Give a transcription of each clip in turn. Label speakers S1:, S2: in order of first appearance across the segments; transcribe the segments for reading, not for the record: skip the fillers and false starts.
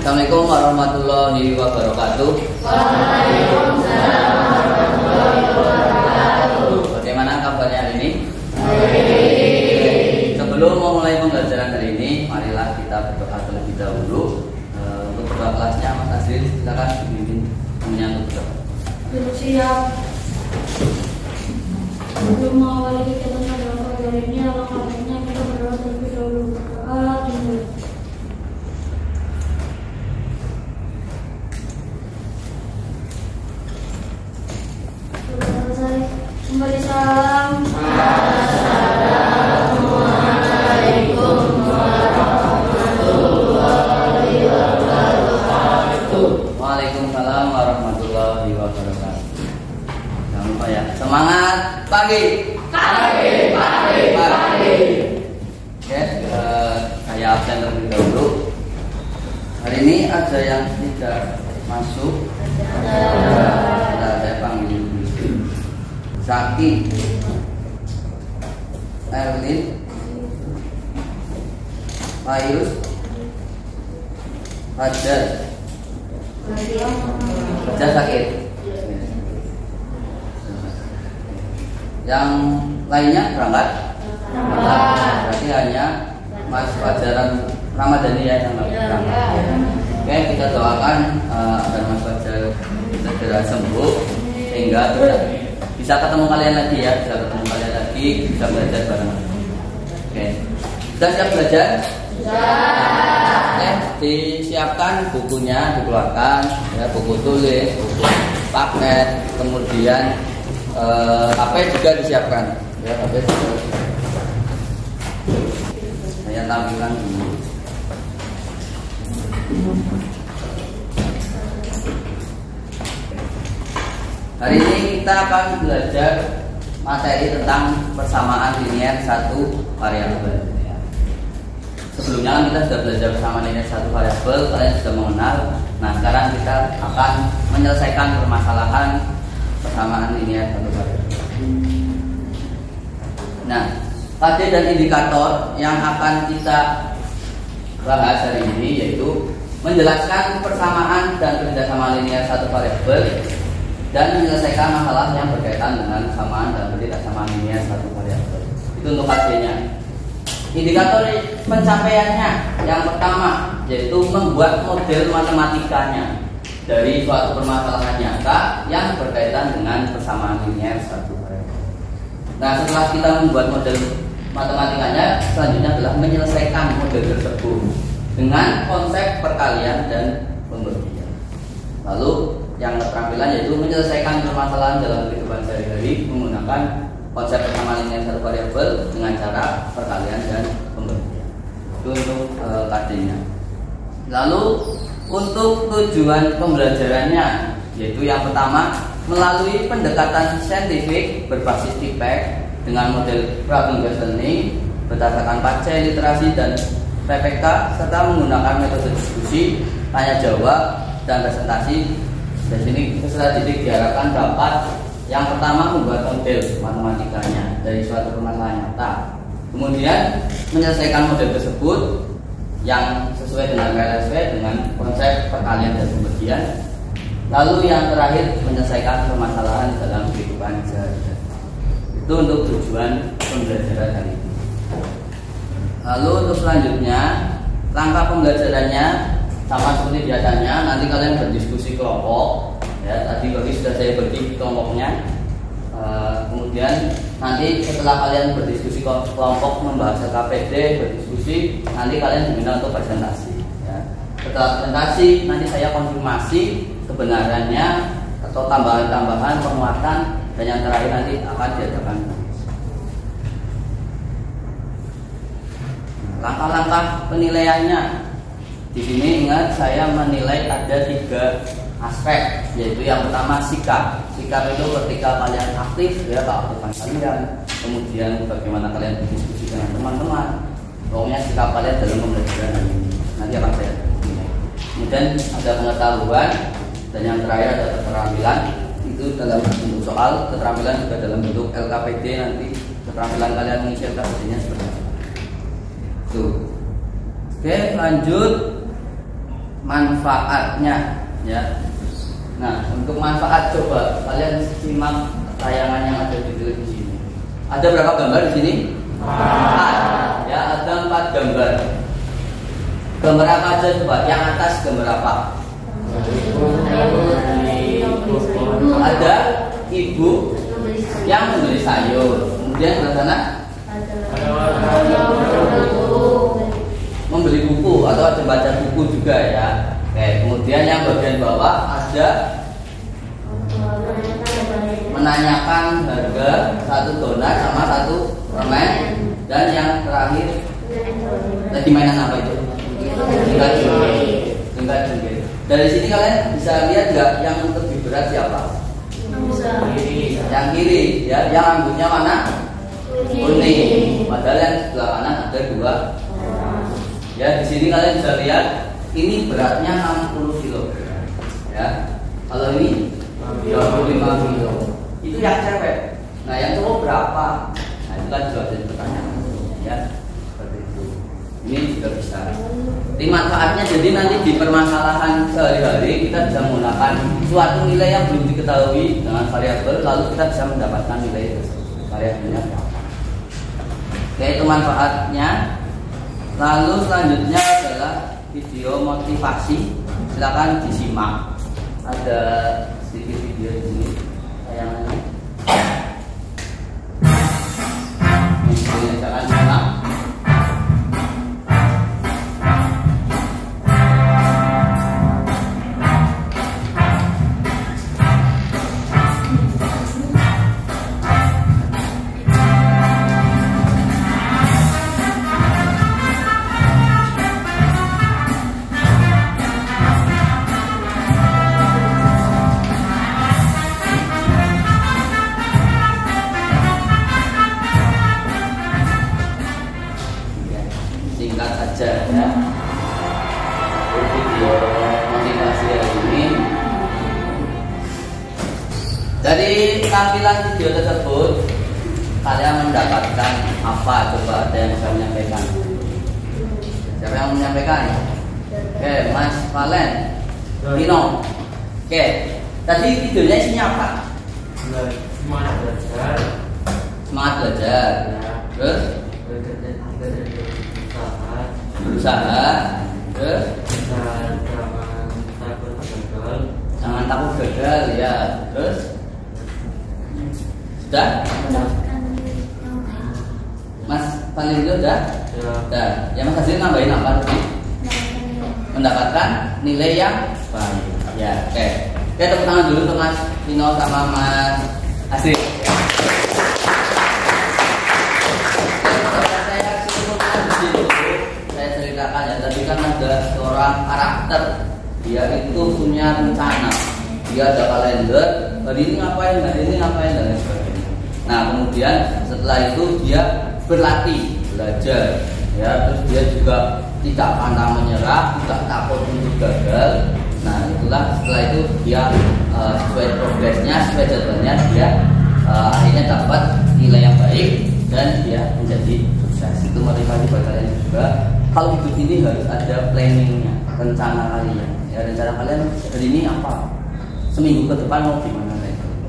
S1: Assalamualaikum warahmatullahi wabarakatuh.
S2: Waalaikumsalam warahmatullahi wabarakatuh.
S1: Bagaimana kabarnya hari ini?
S2: Baik.
S1: Sebelum memulai pembelajaran hari ini, marilah kita berdoa terlebih dahulu. Untuk berdoa kelasnya, Mas Azril, silakan dipimpin menyambut berdoa.
S2: Siap. Sebelum mengawali kegiatan pada pagi hari ini, alangkah baiknya kita berdoa terlebih dahulu. Berdoa dimulai. Kembali salam. Assalamualaikum warahmatullahi wabarakatuh.
S1: Waalaikumsalam warahmatullahi wabarakatuh. Jangan lupa ya, semangat pagi. Pagi. Oke, saya absen terlebih dahulu. Hari ini ada yang tidak masuk. Saya panggil Zaki, Erlin, Fayus, Fajar. Fajar sakit. Yang lainnya berangkat? Berarti hanya Mas Fajar Ramadhani ya yang berangkat. Oke, kita doakan agar Mas Fajar segera sembuh sehingga bisa ketemu kalian lagi ya, bisa belajar bareng. Oke, sudah siap belajar? Oke, disiapkan bukunya, dikeluarkan ya, buku tulis, buku paket, kemudian HP juga disiapkan ya, HP juga. Saya tampilkan dulu. Hari ini kita akan belajar materi tentang persamaan linier satu variabel. Sebelumnya kan kita sudah belajar persamaan linier satu variabel, kalian sudah mengenal. Nah, sekarang kita akan menyelesaikan permasalahan persamaan linier satu variabel. Nah, pada dan indikator yang akan kita bahas hari ini yaitu menjelaskan persamaan dan kerjasama linier satu variabel dan menyelesaikan masalah yang berkaitan dengan kesamaan dan ketidaksamaan linier satu variabel. Itu untuk KD-nya. Indikator pencapaiannya yang pertama yaitu membuat model matematikanya dari suatu permasalahan nyata yang berkaitan dengan persamaan linier satu variabel. Nah, setelah kita membuat model matematikanya, selanjutnya adalah menyelesaikan model tersebut dengan konsep perkalian dan pembagian. Lalu yang keterampilan yaitu menyelesaikan permasalahan dalam kehidupan sehari-hari menggunakan konsep persamaan linier satu variabel dengan cara perkalian dan pembagian. Itu untuk KD-nya. Lalu untuk tujuan pembelajarannya yaitu yang pertama melalui pendekatan saintifik berbasis TIPEC dengan model problem based learning berdasarkan PACE, literasi dan PPK serta menggunakan metode diskusi, tanya jawab dan presentasi. Di sini peserta didik diharapkan dapat yang pertama membuat model matematikanya dari suatu permasalahan nyata, kemudian menyelesaikan model tersebut yang sesuai dengan KLSP dengan konsep perkalian dan pembagian. Lalu yang terakhir menyelesaikan permasalahan dalam kehidupan sehari-hari. Itu untuk tujuan pembelajaran hari ini. Lalu untuk selanjutnya langkah pembelajarannya sama seperti biasanya, nanti kalian berdiskusi kelompok ya, tadi sudah saya bagi kelompoknya. Kemudian nanti setelah kalian berdiskusi kelompok membahas LKPD, berdiskusi, nanti kalian diminta untuk presentasi ya. Setelah presentasi nanti saya konfirmasi kebenarannya atau tambahan-tambahan, penguatan, dan yang terakhir nanti akan diadakan. Langkah-langkah penilaiannya. Di sini ingat saya menilai ada 3 aspek, yaitu yang pertama sikap. Sikap itu ketika kalian aktif ya, keaktifan kalian, kemudian bagaimana kalian berdiskusi dengan teman-teman, pokoknya sikap kalian dalam pembelajaran ini nanti akan saya nilai. Kemudian ada pengetahuan dan yang terakhir ada keterampilan. Itu dalam bentuk soal, keterampilan juga dalam bentuk LKPD nanti keterampilan kalian mengisi LKPD-nya seperti apa. Tuh. Oke, lanjut. manfaatnya ya. Nah, untuk manfaat coba kalian simak tayangan yang ada di televisi ini. Ada berapa gambar di sini? 4. Ya, ada 4 gambar. Gambar apa aja coba? Yang atas gambar apa? Ada ibu yang membeli sayur. Kemudian di sana membeli buku atau ada baca buku juga ya. Oke, kemudian yang bagian bawah ada menanyakan harga 1 donat sama 1 permen, dan yang terakhir lagi mainan apa itu? Tingkat jungkir. Dari sini kalian bisa lihat nggak yang lebih berat siapa? Yang kiri ya, yang rambutnya mana? Kuning. Padahal yang sebelah kanan ada 2. Ya, di sini kalian bisa lihat ini beratnya 60 kg. Ya. Kalau ini 25 kg. Itu yang cewek. Nah, yang cowok berapa? Nah, itu kan juga jadi pertanyaan. Ya, seperti itu. Ini juga bisa. Jadi manfaatnya, jadi nanti di permasalahan sehari-hari kita bisa menggunakan suatu nilai yang belum diketahui dengan variabel, lalu kita bisa mendapatkan nilai tersebut. Variabelnya berapa? Oke, itu manfaatnya. Lalu selanjutnya adalah video motivasi. Silakan disimak. Ada sedikit video di sini tayangannya. Jangan simak. Singkat saja ya, video motivasi hari ini. Dari tampilan video tersebut kalian mendapatkan apa? Coba ada yang bisa menyampaikan. Siapa yang menyampaikan? Oke, Mas Valen, Dino. Oke, tadi videonya isinya apa?
S3: Semangat belajar.
S1: Semangat belajar. Terus berusaha, terus jangan takut gagal ya. Terus sudah, Mas Valen itu sudah. Ya Mas Hasil nambahin apa tadi? Mendapatkan nilai yang baik. Ya, oke. Oke, tepuk tangan dulu untuk Mas Vino sama Mas Hasil. Ya, tadi kan ada seorang karakter, dia itu punya rencana, dia ada kalender, hari ini ngapain, dan lain sebagainya. Nah, kemudian setelah itu dia berlatih, belajar, ya, terus dia juga tidak pantang menyerah, tidak takut untuk gagal. Nah, itulah setelah itu dia sesuai progresnya, sesuai jadwalnya, dia akhirnya dapat nilai yang baik dan dia menjadi sukses. Itu motivasi buat kalian juga. Kalau hidup ini harus ada planningnya, rencana kalian. Ya, rencana kalian hari ini apa? Seminggu ke depan mau gimana?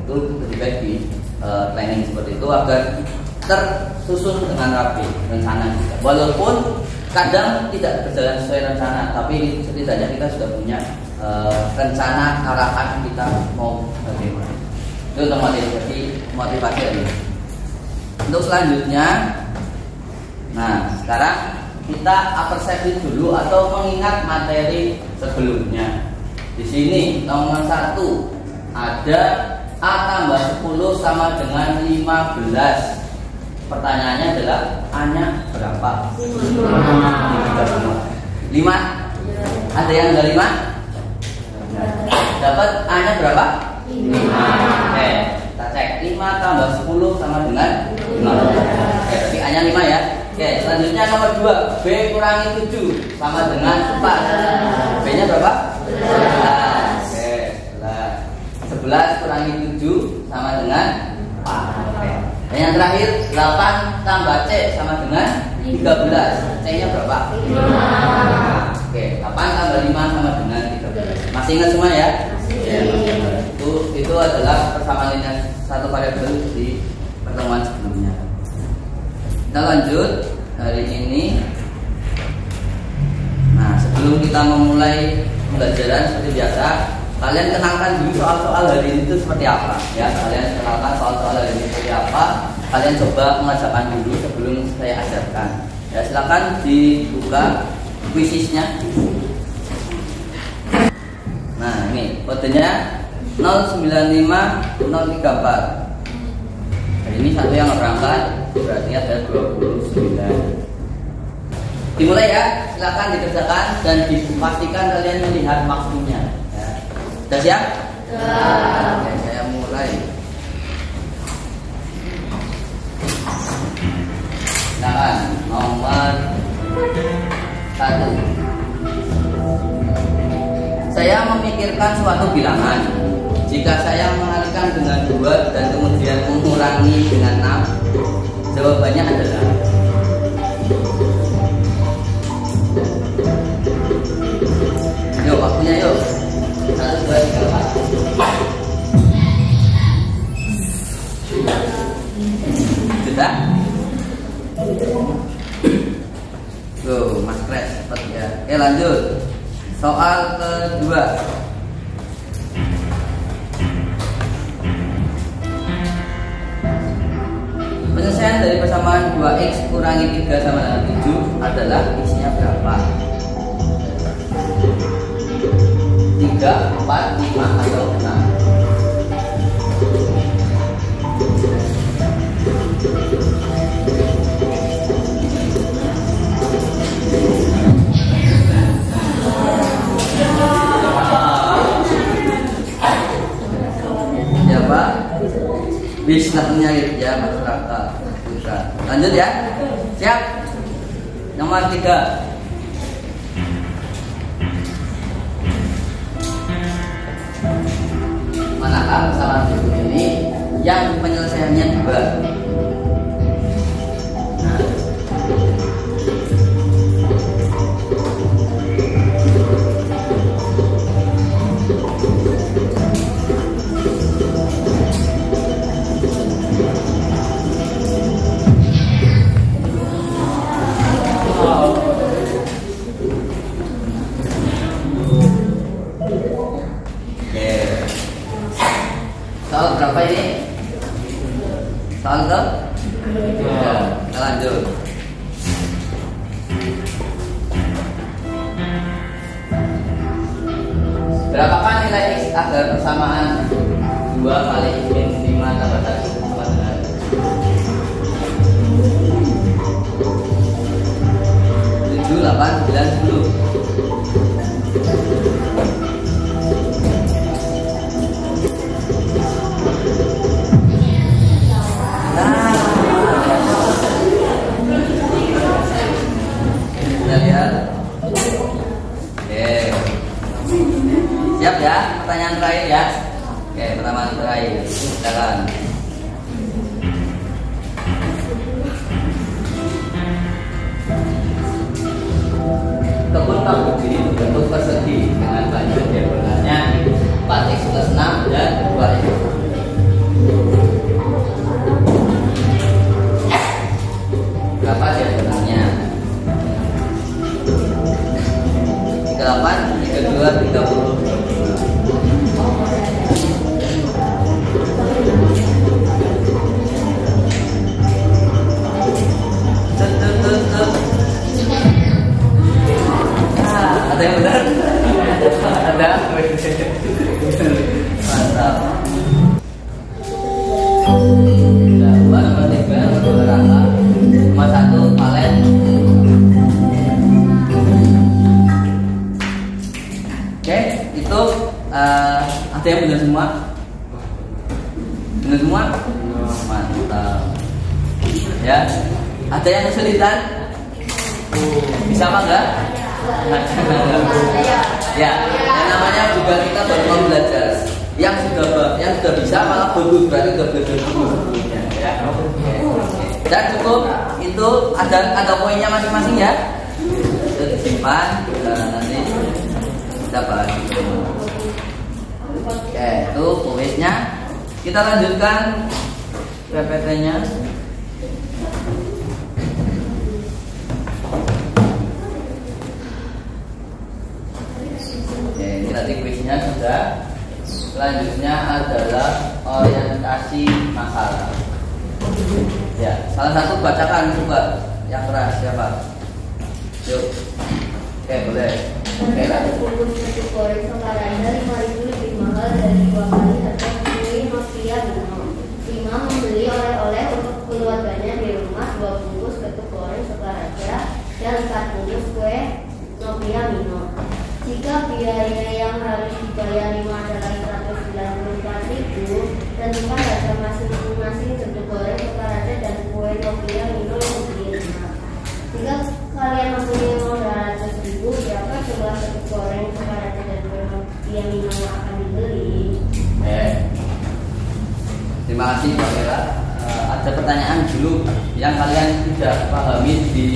S1: Itu lebih baik di planning seperti itu agar tersusun dengan rapi rencana kita. Walaupun kadang tidak berjalan sesuai rencana, tapi setidaknya kita sudah punya rencana arahan kita mau bagaimana. Itu untuk motivasi ini. Untuk selanjutnya, nah sekarang kita persepsi dulu atau mengingat materi sebelumnya. Di sini nomor 1 ada A tambah 10 sama dengan 15. Pertanyaannya adalah A-nya berapa? 5. Ada yang enggak 5? Dapat A-nya berapa? 5. Oke, kita cek 5 tambah 10 sama dengan 5. Oke, tapi A-nya 5 ya. Oke, selanjutnya nomor 2, B kurangi 7 sama dengan 4. B-nya berapa? 11. Oke, 11. 11 kurangi 7 sama dengan 4. Oke. Dan yang terakhir 8 tambah C sama dengan 13. C-nya berapa? 5. Oke, 8 8 tambah 5 sama dengan 13. Masih ingat semua ya? Ya, itu adalah persamaan linear satu variabel di pertemuan sebelumnya. Kita lanjut hari ini. Nah, sebelum kita memulai pembelajaran seperti biasa, kalian kenalkan dulu soal-soal hari ini itu seperti apa ya. Kalian kenalkan soal-soal hari ini seperti apa. Kalian coba mengerjakan dulu sebelum saya ajarkan. Ya, silakan dibuka kuisisnya. Nah, ini kodenya 095034. Hari ini satu yang berangkat, berarti ada 29. Dimulai ya, silakan dikerjakan dan dipastikan kalian melihat waktunya. Ya. Sudah siap? Sudah. Oke, saya mulai. Silakan nomor 1. Saya memikirkan suatu bilangan. Jika saya mengalihkan dengan 2 dan kemudian mengurangi dengan 6, jawabannya adalah. Yuk, waktunya yuk. 1, 2, 3, 4. Sudah? Tuh, Mas Kres cepet ya. Oke, lanjut. Soal kedua. Penyelesaian dari persamaan 2x kurangi 3 sama dengan 7 adalah isinya berapa? 3, 4, 5 atau 6? Siapa? Bisnisnya ya masyarakat. Lanjut ya. Siap? Nomor 3. Manakah persamaan berikut ini yang penyelesaiannya 2? Soal berapa ini? Soal ke? Ya, kita lanjut. Berapakah nilai X agar persamaan 2 kali X min 5 tambah 1 sama dengan 7, 8, 9, 10. Kita lihat. Oke. Siap ya? Pertanyaan terakhir ya. Oke, pertanyaan terakhir. Silakan. Kebun Kabudi berbentuk persegi dengan banyak diagonalnya 4x plus 6 dan 2x. Berapa diagonalnya? 38, 32, 30. Ada yang benar? Ada? Mantap. Nah, nomor 3 nomor rangka. Nomor 1 Valen. Oke, itu ada yang benar semua? Benar semua? Mantap. Ya, ada yang kesulitan? Bisa apa enggak? Ya, yang namanya juga kita baru mau belajar. Yang sudah bisa malah bagus, berarti sudah belajar dulu sebelumnya. Ya. Dan cukup itu ada poinnya masing-masing ya. Sudah disimpan nanti. kita bahas dulu. Oke, itu kuisnya. Kita lanjutkan PPT-nya. Oke, ini tadi kuisnya sudah. Selanjutnya adalah orientasi masalah. Ya, salah satu bacakan coba yang keras siapa? Yuk. Oke, boleh. Oke lah.
S2: Bungkus nasi goreng Sokaranda 5.000 lebih mahal dari 2 kali harga kue Novia Mino. Imam membeli oleh-oleh untuk keluarganya di rumah 2 bungkus ketuk goreng Sokaranda dan 4 bungkus kue Novia Mino. Jika biaya yang harus dibayar adalah 194.000, tentukan harga masing-masing ketuk goreng Sokaranda dan kue Novia Mino yang dibeli. Jika kalian mempunyai modal 100.000, berapa jumlah ketuk goreng Sokaranda dan kue Novia Mino yang akan dibeli?
S1: Terima kasih Pak Vera. Ada pertanyaan dulu yang kalian tidak pahami di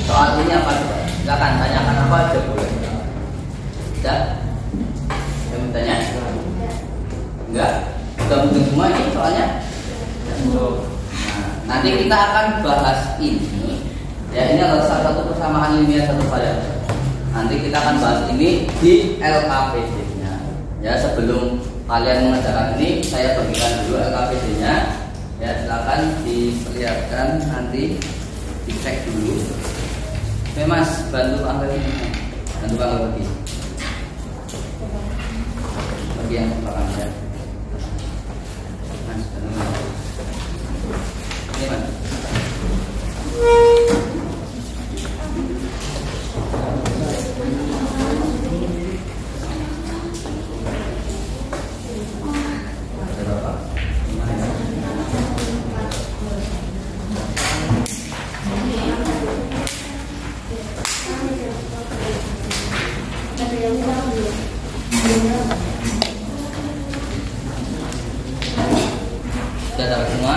S1: soal ini apa coba? Silakan tanyakan apa aja boleh. Tidak? Yang bertanya? Enggak? Sudah muncul semua ini soalnya? Nah, nanti kita akan bahas ini. Ya, ini adalah salah satu persamaan ilmiah satu variabel. Nanti kita akan bahas ini di LKPD-nya. Ya, sebelum kalian mengerjakan ini, saya bagikan dulu LKPD-nya. Ya, silakan diperlihatkan, nanti dicek dulu. Oke Mas, bantu angkat ini. Bantu angkat lagi. Bagi yang belakang ya. Mas, bantu. Ini Mas. Sudah dapat semua?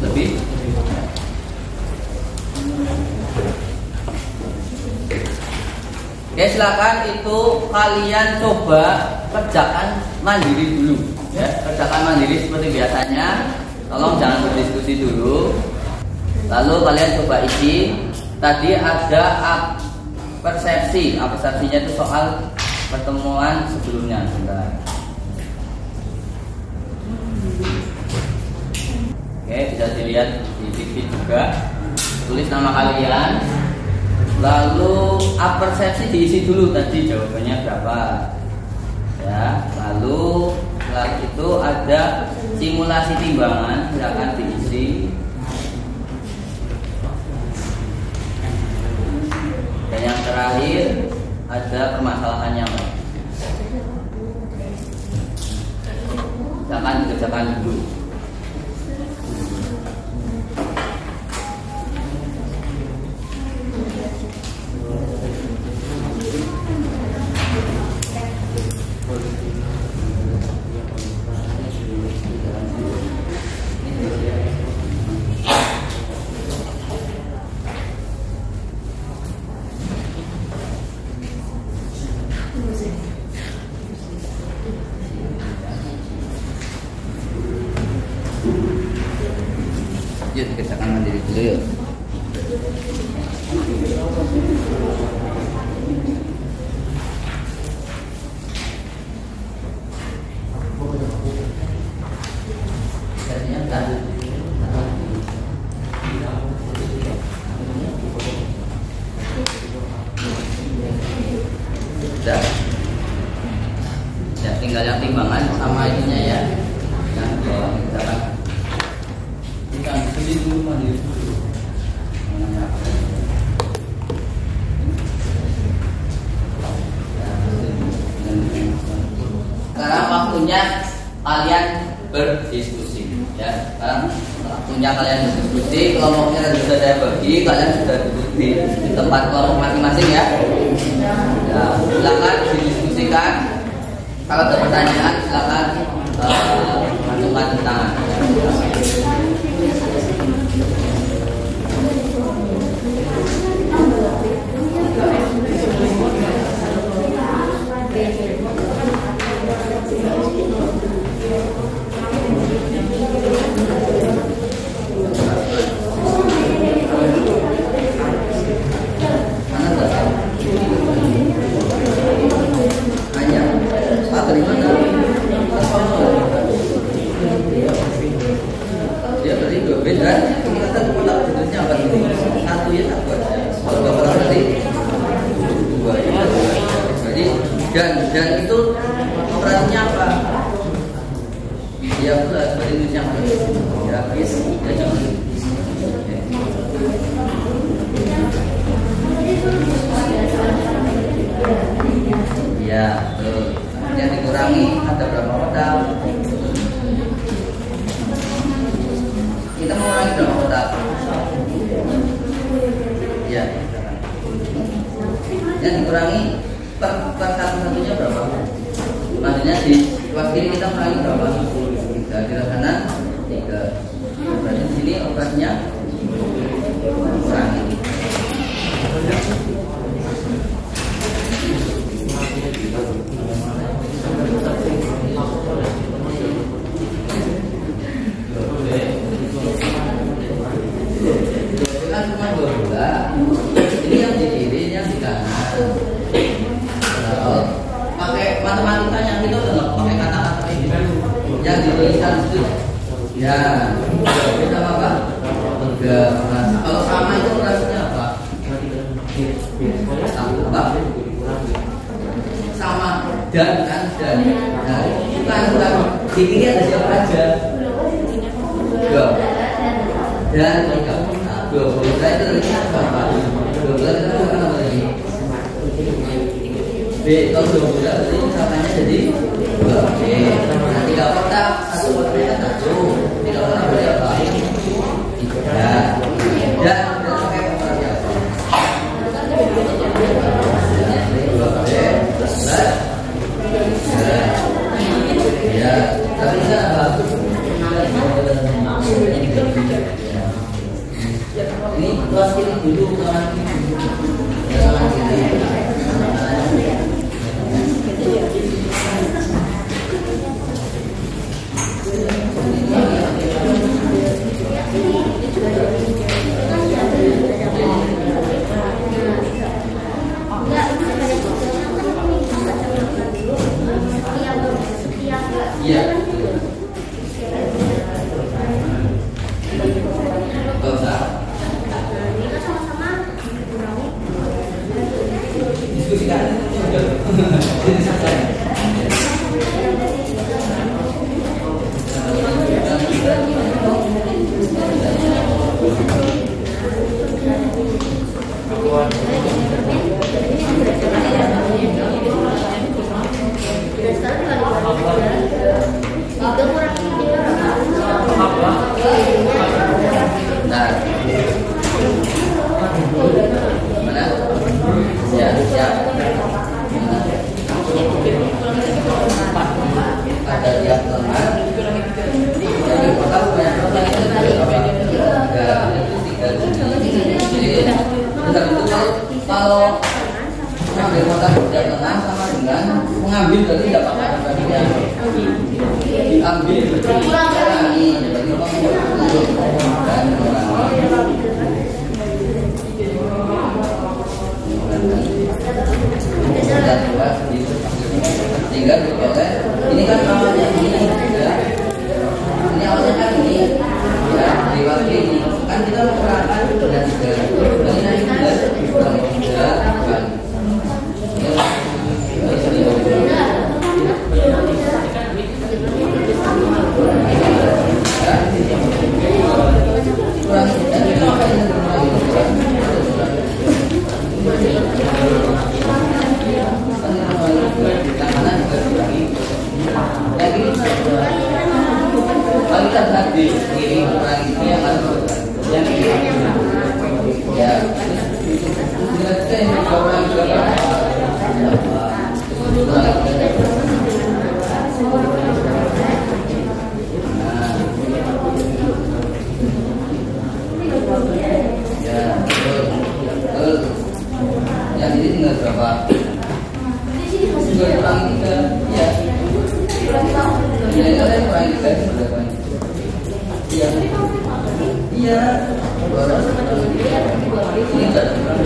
S1: Lebih? Oke, silakan itu kalian coba kerjakan mandiri dulu ya, kerjakan mandiri seperti biasanya. Tolong jangan berdiskusi dulu. Lalu kalian coba isi. Tadi ada persepsi. Persepsinya itu soal pertemuan sebelumnya. Bentar. Oke, bisa dilihat di TV juga. Tulis nama kalian. Lalu persepsi diisi dulu tadi jawabannya berapa. Ya, lalu setelah itu ada simulasi timbangan, silakan diisi. Dan yang terakhir ada permasalahannya. Silakan dikerjakan dulu. Yuk kerjakan mandiri dulu yuk. Sudah. Ya, tinggal yang timbangan sama ininya ya. Yang bawah misalkan. Kita beli dulu mandiri dulu. Sekarang waktunya kalian berdiskusi ya. Sekarang waktu waktunya kalian diskusi. Kelompoknya sudah saya bagi, kalian sudah duduk di tempat kelompok masing-masing ya. Nah, silakan didiskusikan. Kalau ada pertanyaan silakan masukkan tangan. Dan itu operasinya apa? Ya pula seperti itu yang grafis ya cuma. Ya, betul. Yang dikurangi ada berapa kotak? Kita mengurangi berapa kotak? Ya. Yang dikurangi per satu-satunya berapa? Maksudnya di kelas kiri kita mengurangi berapa? 3, di kanan 3. Berarti di sini operasinya kurangi. Kan cuma 12. Ini yang di kiri, yang di kanan. Pakai matematikanya kita udah nggak pakai kata-kata ini yang dituliskan itu ya kita apa? Kalau sama itu operasinya apa? Sama dan kan dan bukan di kiri ada siapa aja? 2 dan 3. 20 saya itu tulisnya apa? 12 itu bukan apa lagi? B, kalau 2 bulan berarti misalkannya jadi 2 B. Nah, 3 kotak, 1 kotaknya 1. 3 kotak berarti apa? 3. Dan pakai operasi apa? 2 B plus 3. Ya, tapi kan apa? Ini kelas kiri dulu, kanan kiri. Kanan kiri. Iya. Diskusikan. Kalau mengambil kotak di tengah sama dengan mengambil berarti tidak pakai bagian diambil berarti tinggal boleh. Ini kan awalnya ini ya. Ini awalnya kan ini ya, lewat ini kan kita menggunakan dengan 3. Ini nanti 3 kurang tinggal berapa? Tinggal kurangi 3. Iya. Iya, kalian kurangi 3 itu berapa? Iya. Iya. 200. Ini enggak ada kurangi.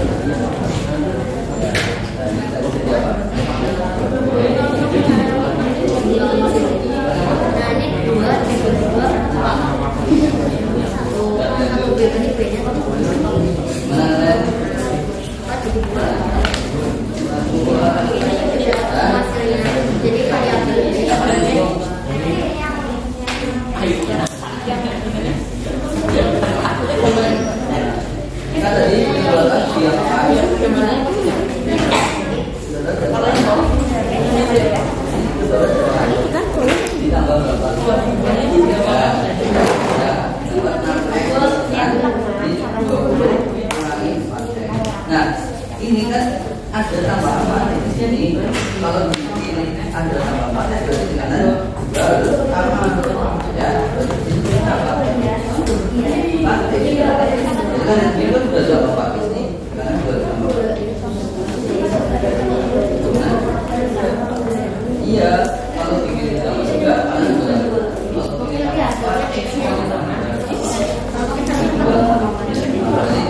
S1: Nah, ini kan ada tambah apa di sini? Kalau di sini ada tambah apa? Berarti di kanan sama, ya. Ini apa? Kanan kiri kan sudah tambah pakis nih. Kanan sudah tambah. Iya, kalau di kiri tambah juga, kanan sudah. Kalau di kiri tambah pakis,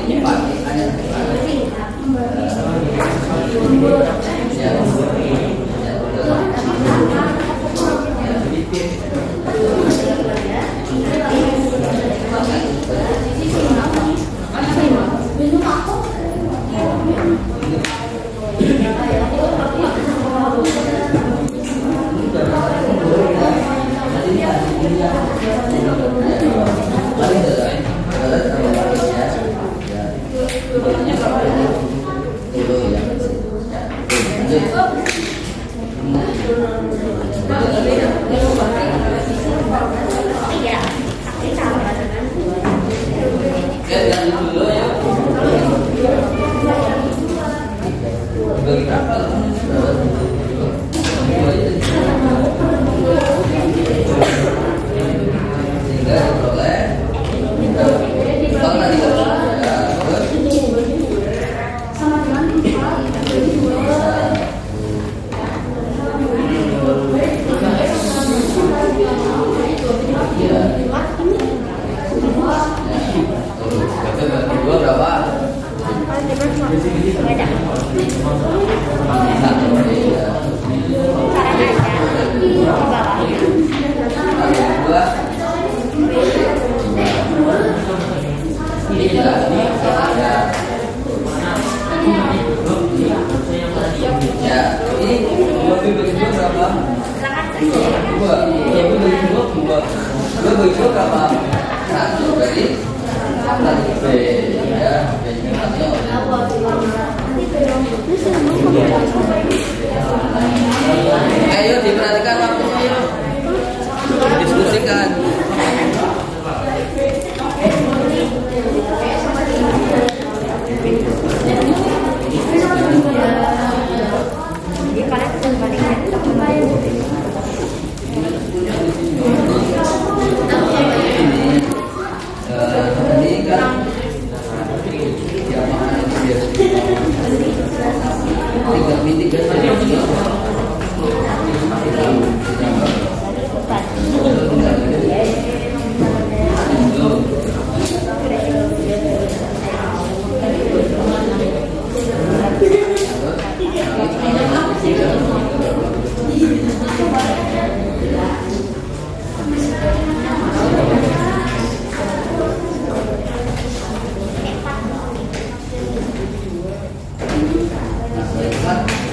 S1: ini pakis hanya. Ayo diperhatikan waktunya, yuk. Diskusikan. Ini kan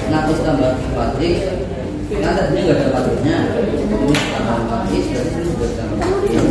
S1: Nakus tambah 4x, kan tadinya nggak ada patiknya, ini tambah 4x, berarti ini juga tambah 4x.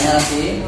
S1: Tanya lagi.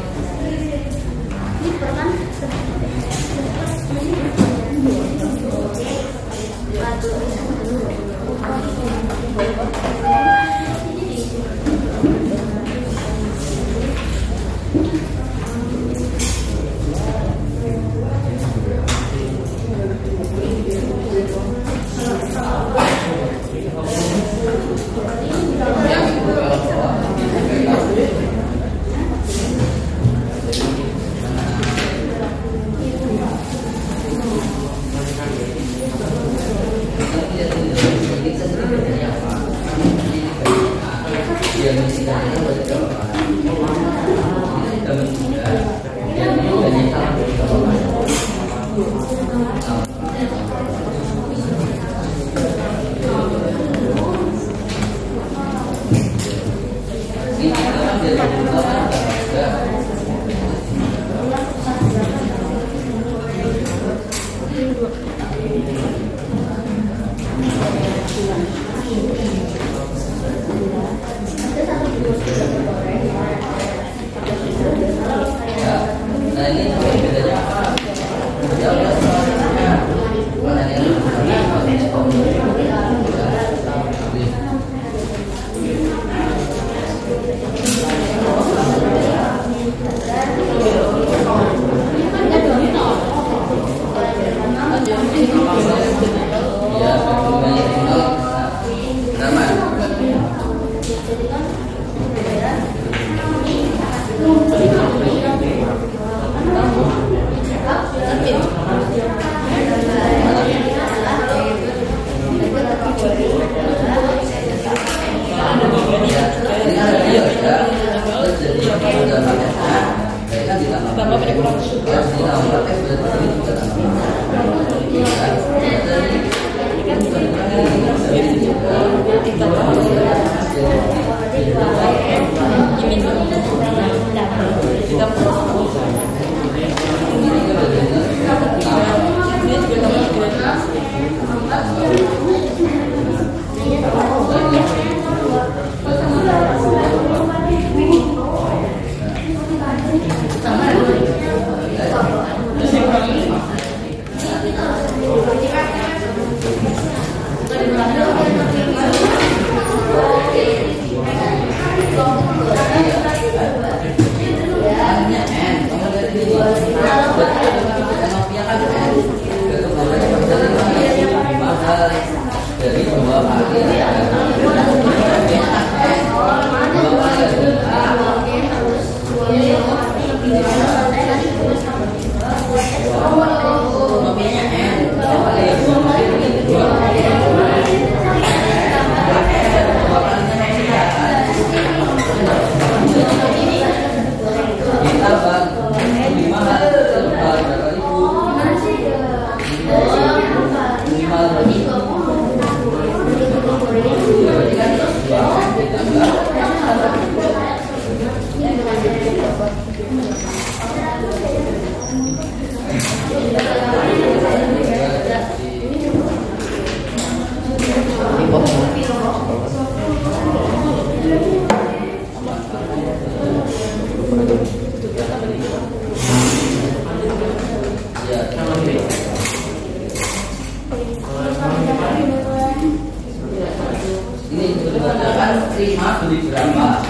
S1: Terima beli berapa?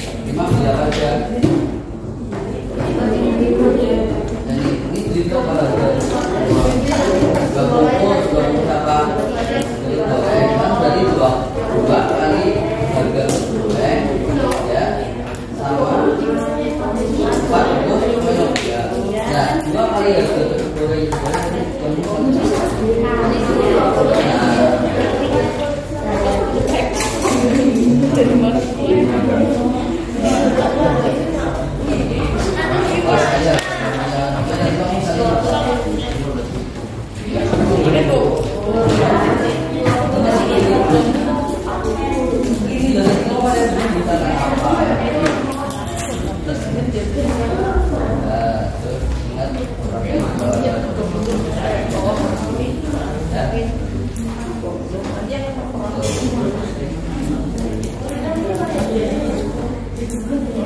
S1: Terima beli apa aja? Dan ini beli berapa harga? 20 berapa? Beli goreng kan dari dua kali harga goreng ya sama 4 ya. Nah 2 kali harga goreng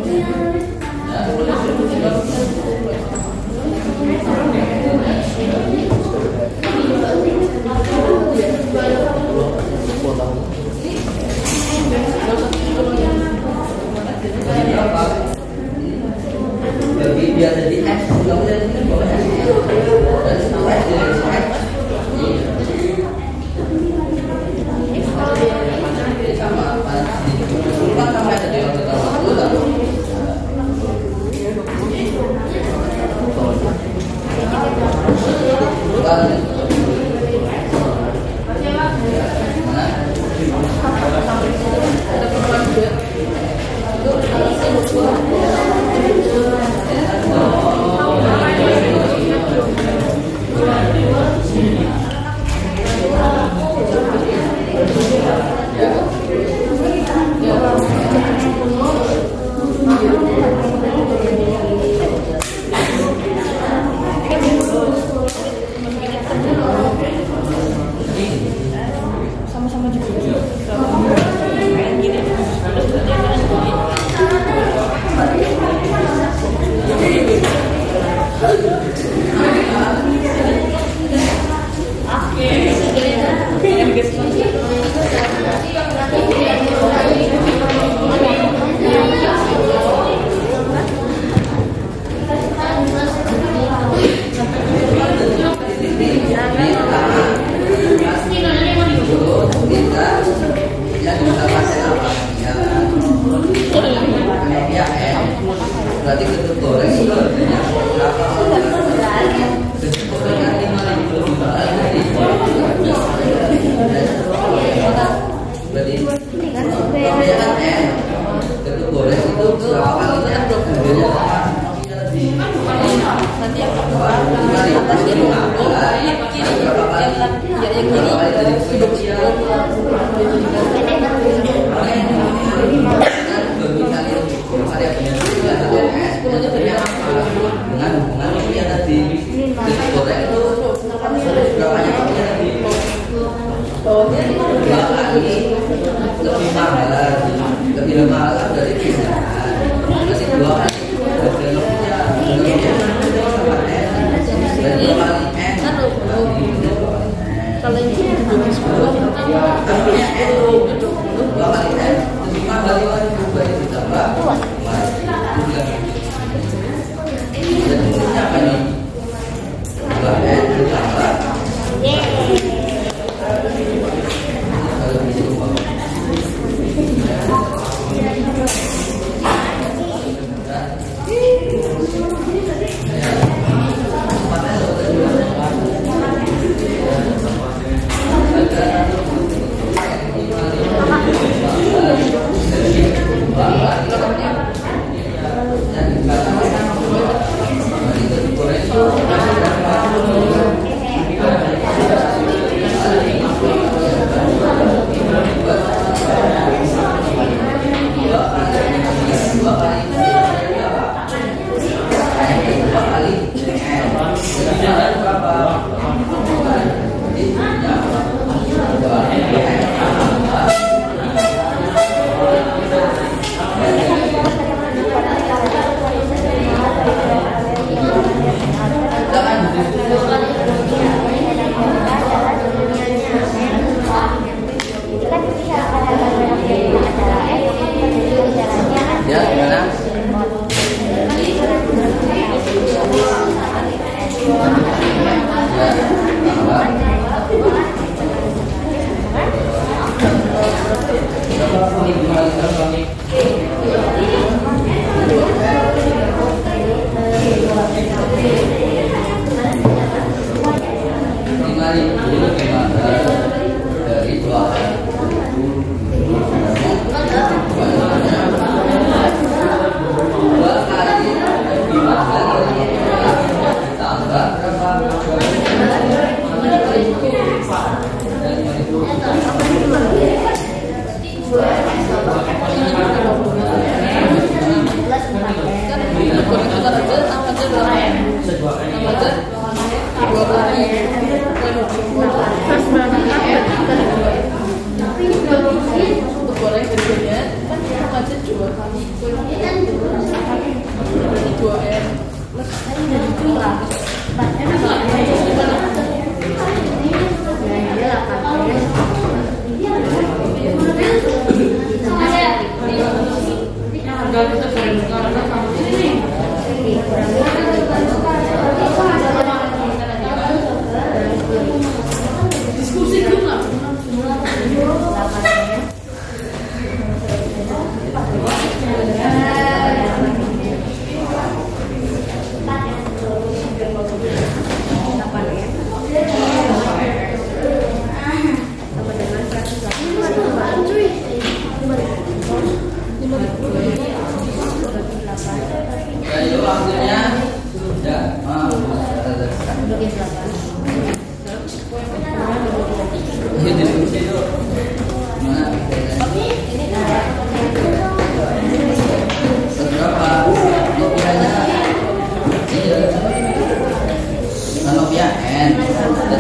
S2: Yeah.
S1: Berarti ketuk goreng itu harganya berapa? Ketuk gorengnya 5.000 lebih mahal dari berarti ya kan ketuk goreng itu berapa kalinya harganya nanti yang kedua atas ini berapa kali dari dengan hubungan yang tadi ketuk goreng itu berapanya tadi 2 kali lebih mahal dari biasanya masih 2 kali harga lebihnya sama dan 2 kali kalau ini 2 kali lebih mahal dari ditambah jadi apa nih 2 ditambah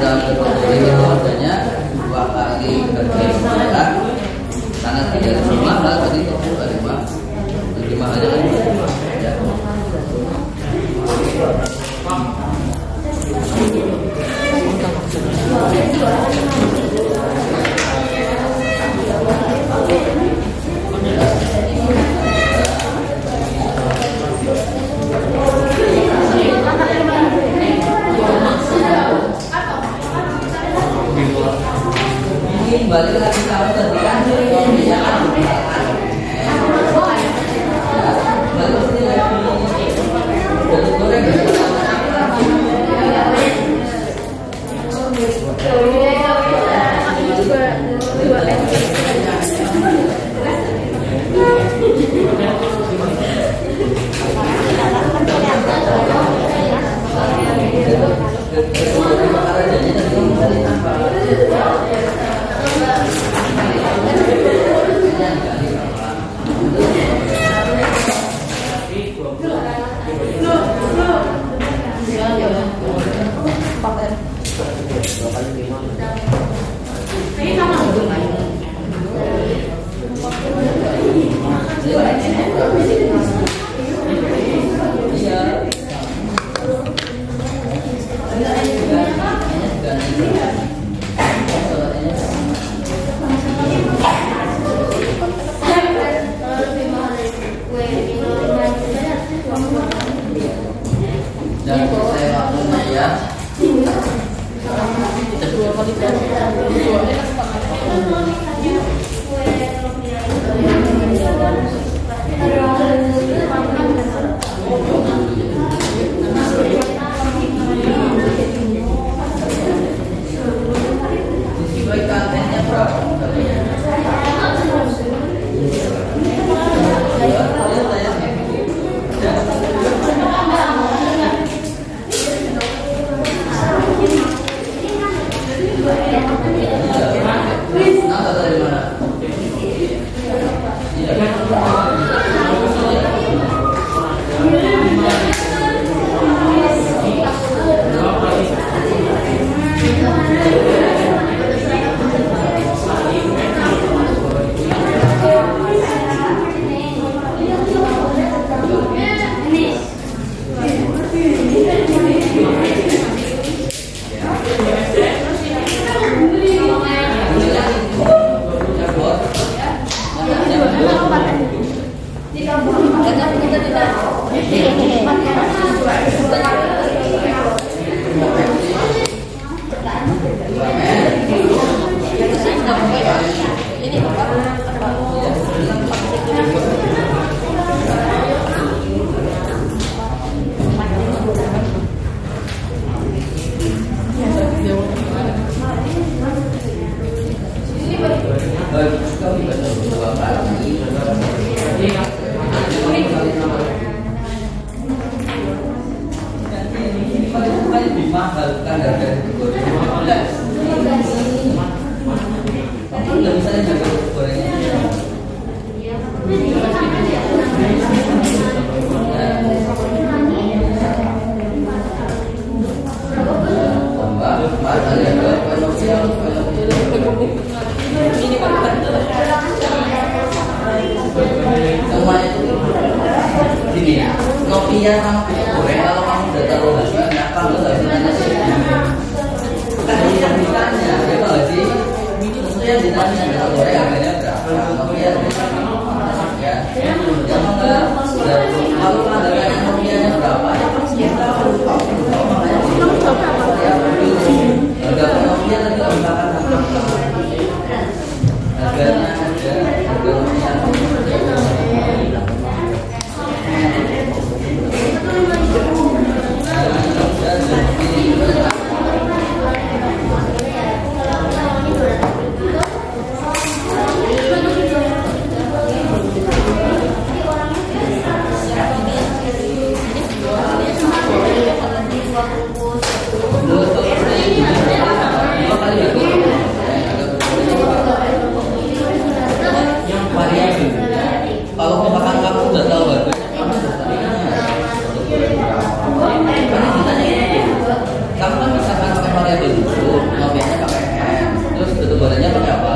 S1: dalam kategori itu adanya 2 kali kerja ya. Karena tidak lebih mahal tadi itu lebih mahal ya. Ini balik lagi kamu tadi kan suaminya kan balik sini lagi udah goreng dan saya waktunya ya. Sesuai kontennya berapa? Dimahalkan harga nggak bisa jaga gorengnya. Novia sama goreng kalau kamu udah tahu hasilnya kenapa lu nggak bisa nanya sih? Kan yang ditanya ya kalau sih itu yang ditanya kalau goreng harganya berapa? Novia ya, yang enggak kalau harganya Novianya berapa ya pasti kita harus tahu makanya harga Novia tadi membakar harganya ada harga Novia. tutup badannya pakai apa?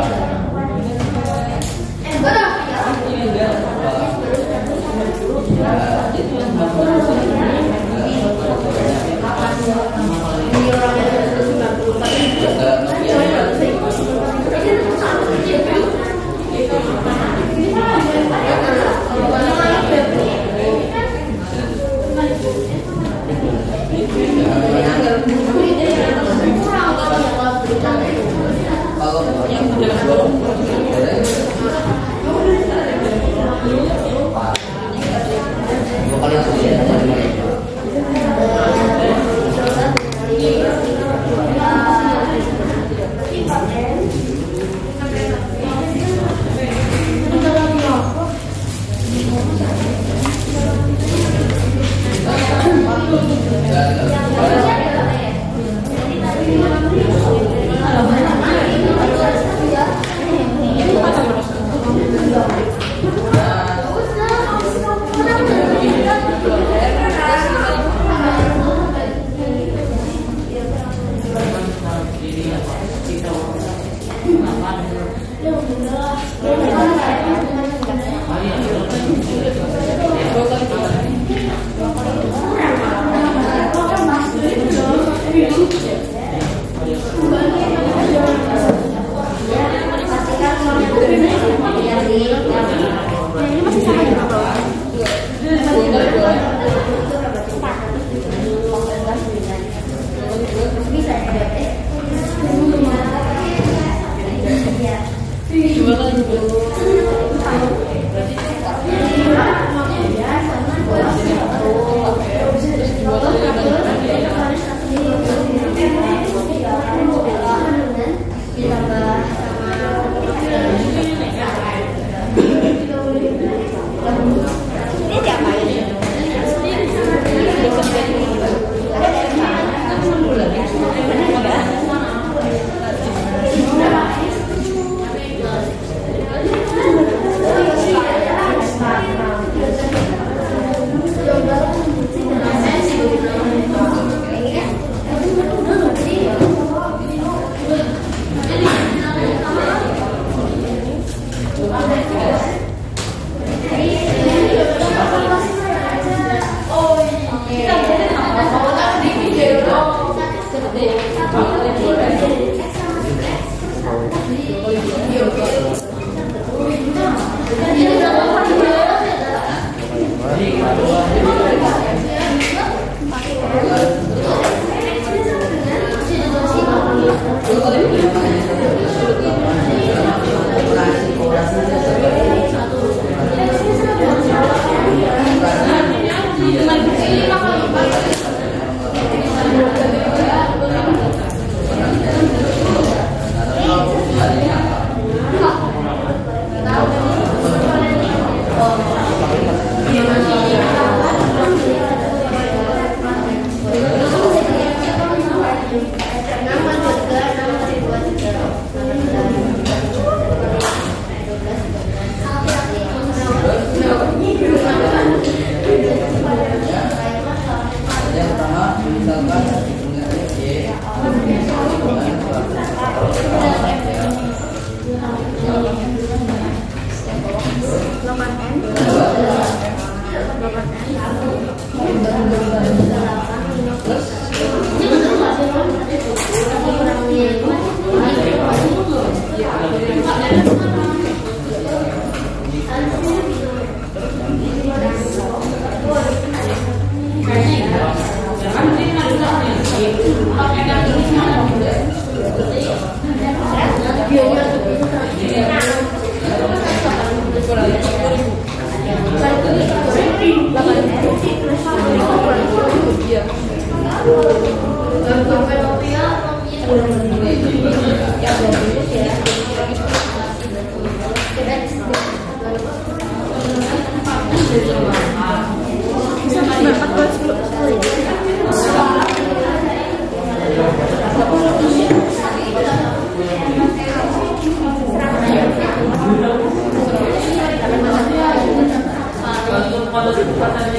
S2: Terima kasih.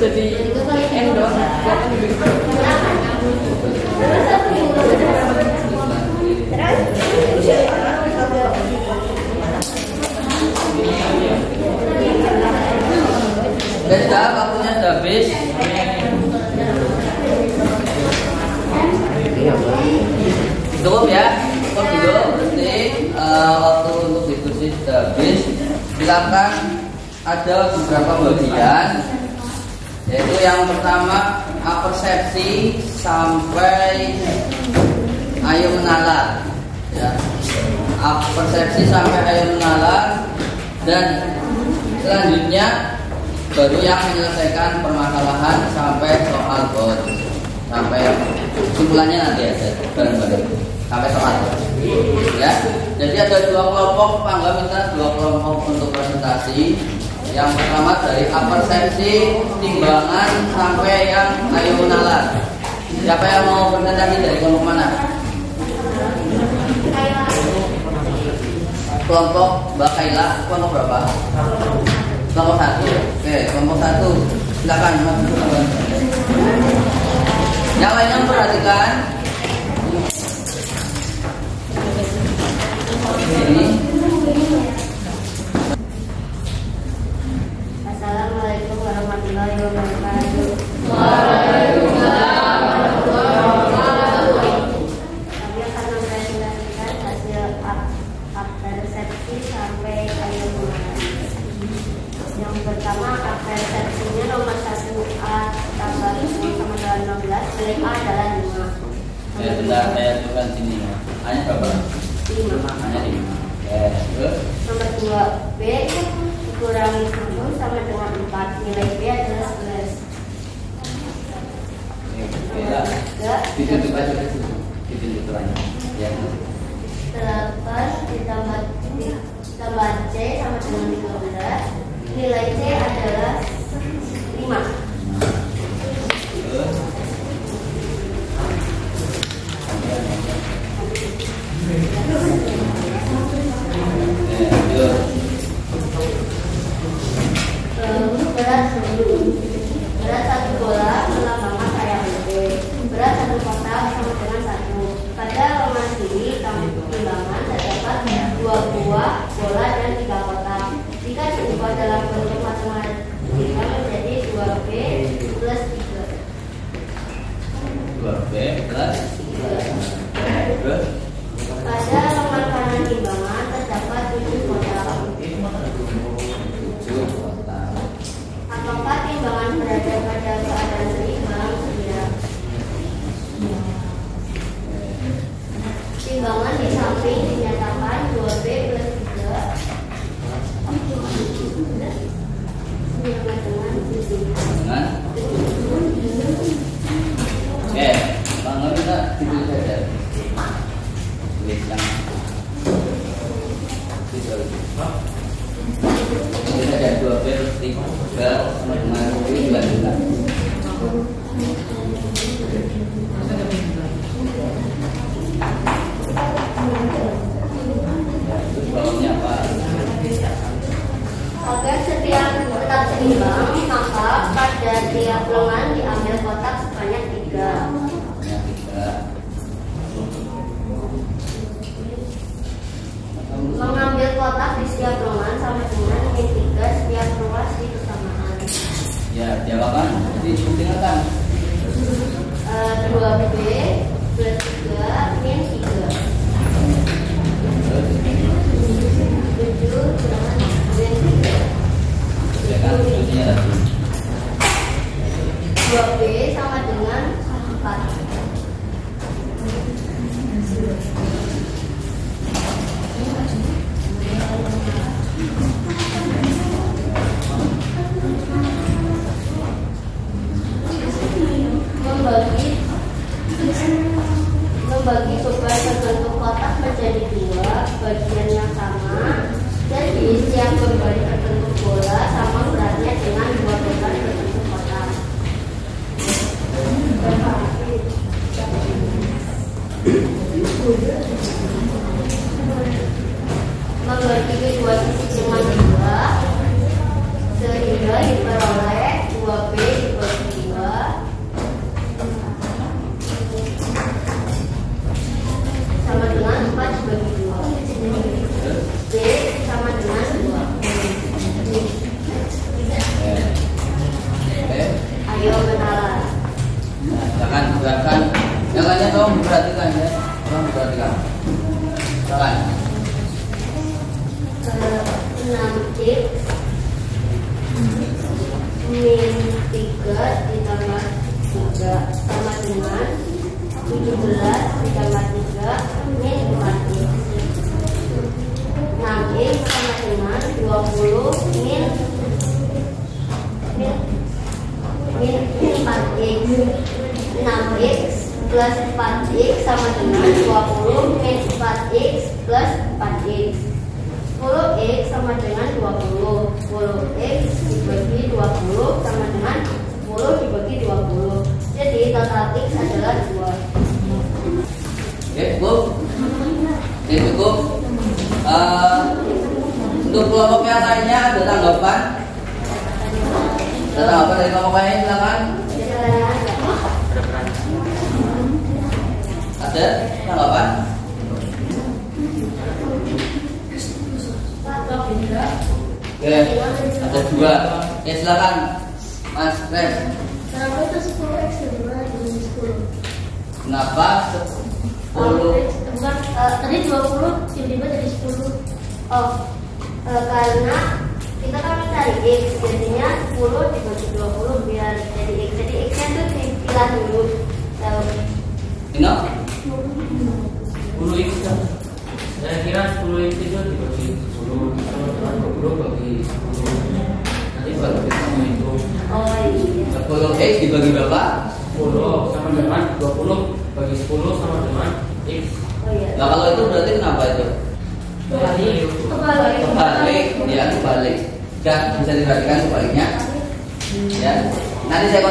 S4: jadi endor buat
S1: Sudah, waktunya sudah habis. Cukup ya, cukup dulu. Berarti waktu untuk diskusi sudah habis. Silakan, ada beberapa bagian, yaitu yang pertama persepsi sampai ayo menalar. Ya, persepsi sampai ayo menalar, dan selanjutnya baru yang menyelesaikan permasalahan sampai soal bot, sampai kesimpulannya nanti ada bareng-bareng sampai soal bot. Ya, jadi ada dua kelompok, Pangga minta dua kelompok untuk presentasi. Yang pertama dari persepsi, timbangan sampai yang ayo nalar. Siapa yang mau presentasi dari kelompok mana? Kelompok Mbak Kaila, kelompok berapa? Kelompok 1. Oke, kelompok 1. Silakan. Yang lainnya perhatikan. Ini.
S2: Assalamualaikum warahmatullahi wabarakatuh.
S4: Waalaikumsalam warahmatullahi wabarakatuh.
S2: Kami akan mempresentasikan hasil persepsi sampai ayo mulai. Yang pertama, persepsinya nomor 1A tambah 10 sama dengan 16, nilai A adalah 5.
S1: Bentar, saya tuliskan sini. Hanya berapa?
S2: 5.
S1: Hanya 5. Terus?
S2: Nomor 2B dikurangi 10 sama dengan 4, nilai B adalah 11.
S1: Ditutup aja ke situ. Ditutup aja. Ya.
S2: 8 ditambah C sama dengan 13, nilai C adalah 5. Berat satu bola melambangkan kayak B. Berat satu kotak sama dengan 1. Pada lembar kiri timbangan terdapat 2 buah bola dan 3 kotak. Jika diubah dalam bentuk matematika menjadi 2B plus 3.
S1: 2B plus 3.
S2: Pada lembar kanan timbangan terdapat 7 kotak. Apakah timbangan berada pada keadaan seimbang? Tidak. Timbangan di samping dinyatakan 2B plus 3
S1: Dengan? Oke, Bang kita ditulis saja. Tulis yang tulis saja 2B plus 3 sama dengan 9. Terus bawahnya apa?
S2: Agar setiap tetap seimbang, maka pada tiap lengan diambil kotak sebanyak 3. Mengambil kotak di setiap lengan sama dengan min 3 setiap ruas di kesamaan.
S1: Ya, jawaban ditinggalkan.
S2: 2B plus 3 min 3. 7 dengan min 3.
S1: Ya kan, tulisnya tadi.
S2: 2B sama dengan 4. Membagi beban berbentuk kotak menjadi 2 bagian yang sama. Jadi setiap beban berbentuk bola sama beratnya dengan 2 beban berbentuk kotak. dengan 17 ditambah 3 min 4x. 6x sama dengan 20 min 4x. 6x plus 4x sama dengan 20 min 4x plus 4x. 10x sama dengan 20. 10x dibagi 20 sama dengan 10 dibagi 20. Jadi total x adalah 2.
S1: Oke, cukup. Oke, cukup. Untuk kelompok yang lainnya ada tanggapan? Ada tanggapan dari kelompok lain? Silakan. Ada tanggapan? Oke, ada 2. Ya silakan, Mas Rem.
S2: Kenapa itu 10x jadi 10?
S1: Kenapa 10?
S2: Bukan, tadi 20 tiba-tiba jadi 10. Oh, karena kita kan mencari x, jadinya 10 dibagi 20 biar jadi x. Jadi x-nya itu dipilah dulu.
S1: Ini?
S3: 10x kan? Saya kira 10x itu dibagi 10 sama 20 bagi 10. Nanti baru kita menghitung.
S2: Oh iya.
S1: 10x dibagi berapa?
S3: 10 sama dengan 20 bagi 10 sama dengan x.
S2: Oh iya.
S1: Nah kalau itu berarti kenapa itu? Kebalik, ya kebalik. Gak bisa diperhatikan sebaliknya. Ya, nanti saya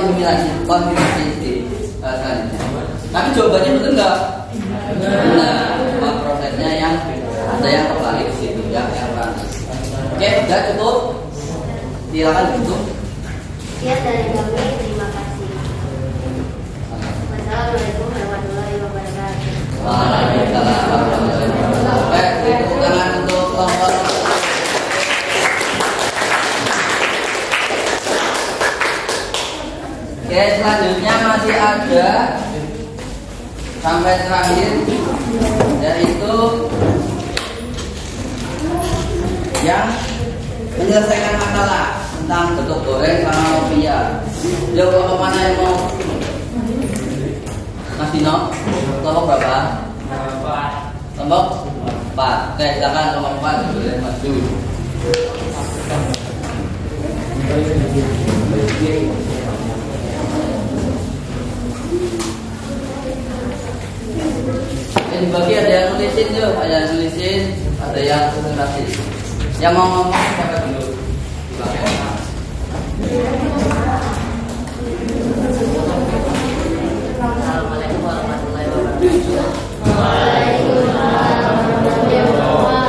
S1: konfirmasi di selanjutnya. Tapi jawabannya betul nggak? Nah, cuma prosesnya yang ada yang kebalik di situ ya, yang lain. Oke, sudah cukup. Silakan tutup.
S2: Sekian dari kami, terima kasih. Wassalamualaikum warahmatullahi wabarakatuh.
S1: Waalaikumsalam warahmatullahi wabarakatuh. Baik, tepuk tangan untuk kelompok. Oke, selanjutnya masih ada sampai terakhir, yaitu yang menyelesaikan masalah tentang bentuk goreng sama lumpia. Jauh kelompok mana yang mau? Mas Dino, kelompok berapa? Kelompok 4. Oke, silakan kelompok 4 boleh maju. Ini dibagi, ada yang nulisin tuh, ada yang nulisin, ada yang presentasi. Yang mau ngomong siapa dulu? Assalamualaikum warahmatullahi wabarakatuh.
S2: Waalaikumsalam warahmatullahi wabarakatuh.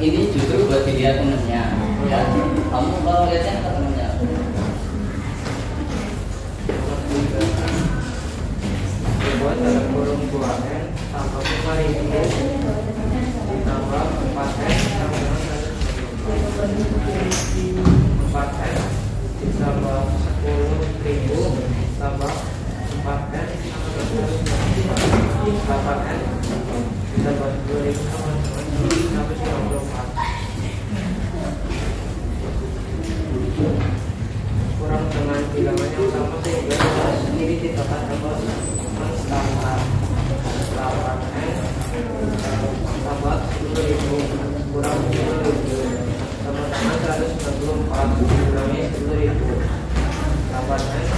S1: Ini justru buat dilihat temennya ya. Kamu kalau lihatnya ke temennya.
S3: Dibuat dalam kurung 2N tambah 5.000 ditambah 4N sama dengan 4N ditambah 10.000 tambah 4N sama dengan 8N ditambah 2000 sama dengan 154 kurang dengan bilangan yang sama sehingga ruas kiri ditambah menstambah 8N tambah 10.000 kurang 10.000 sama dengan 194 dikurangi 10.000 8N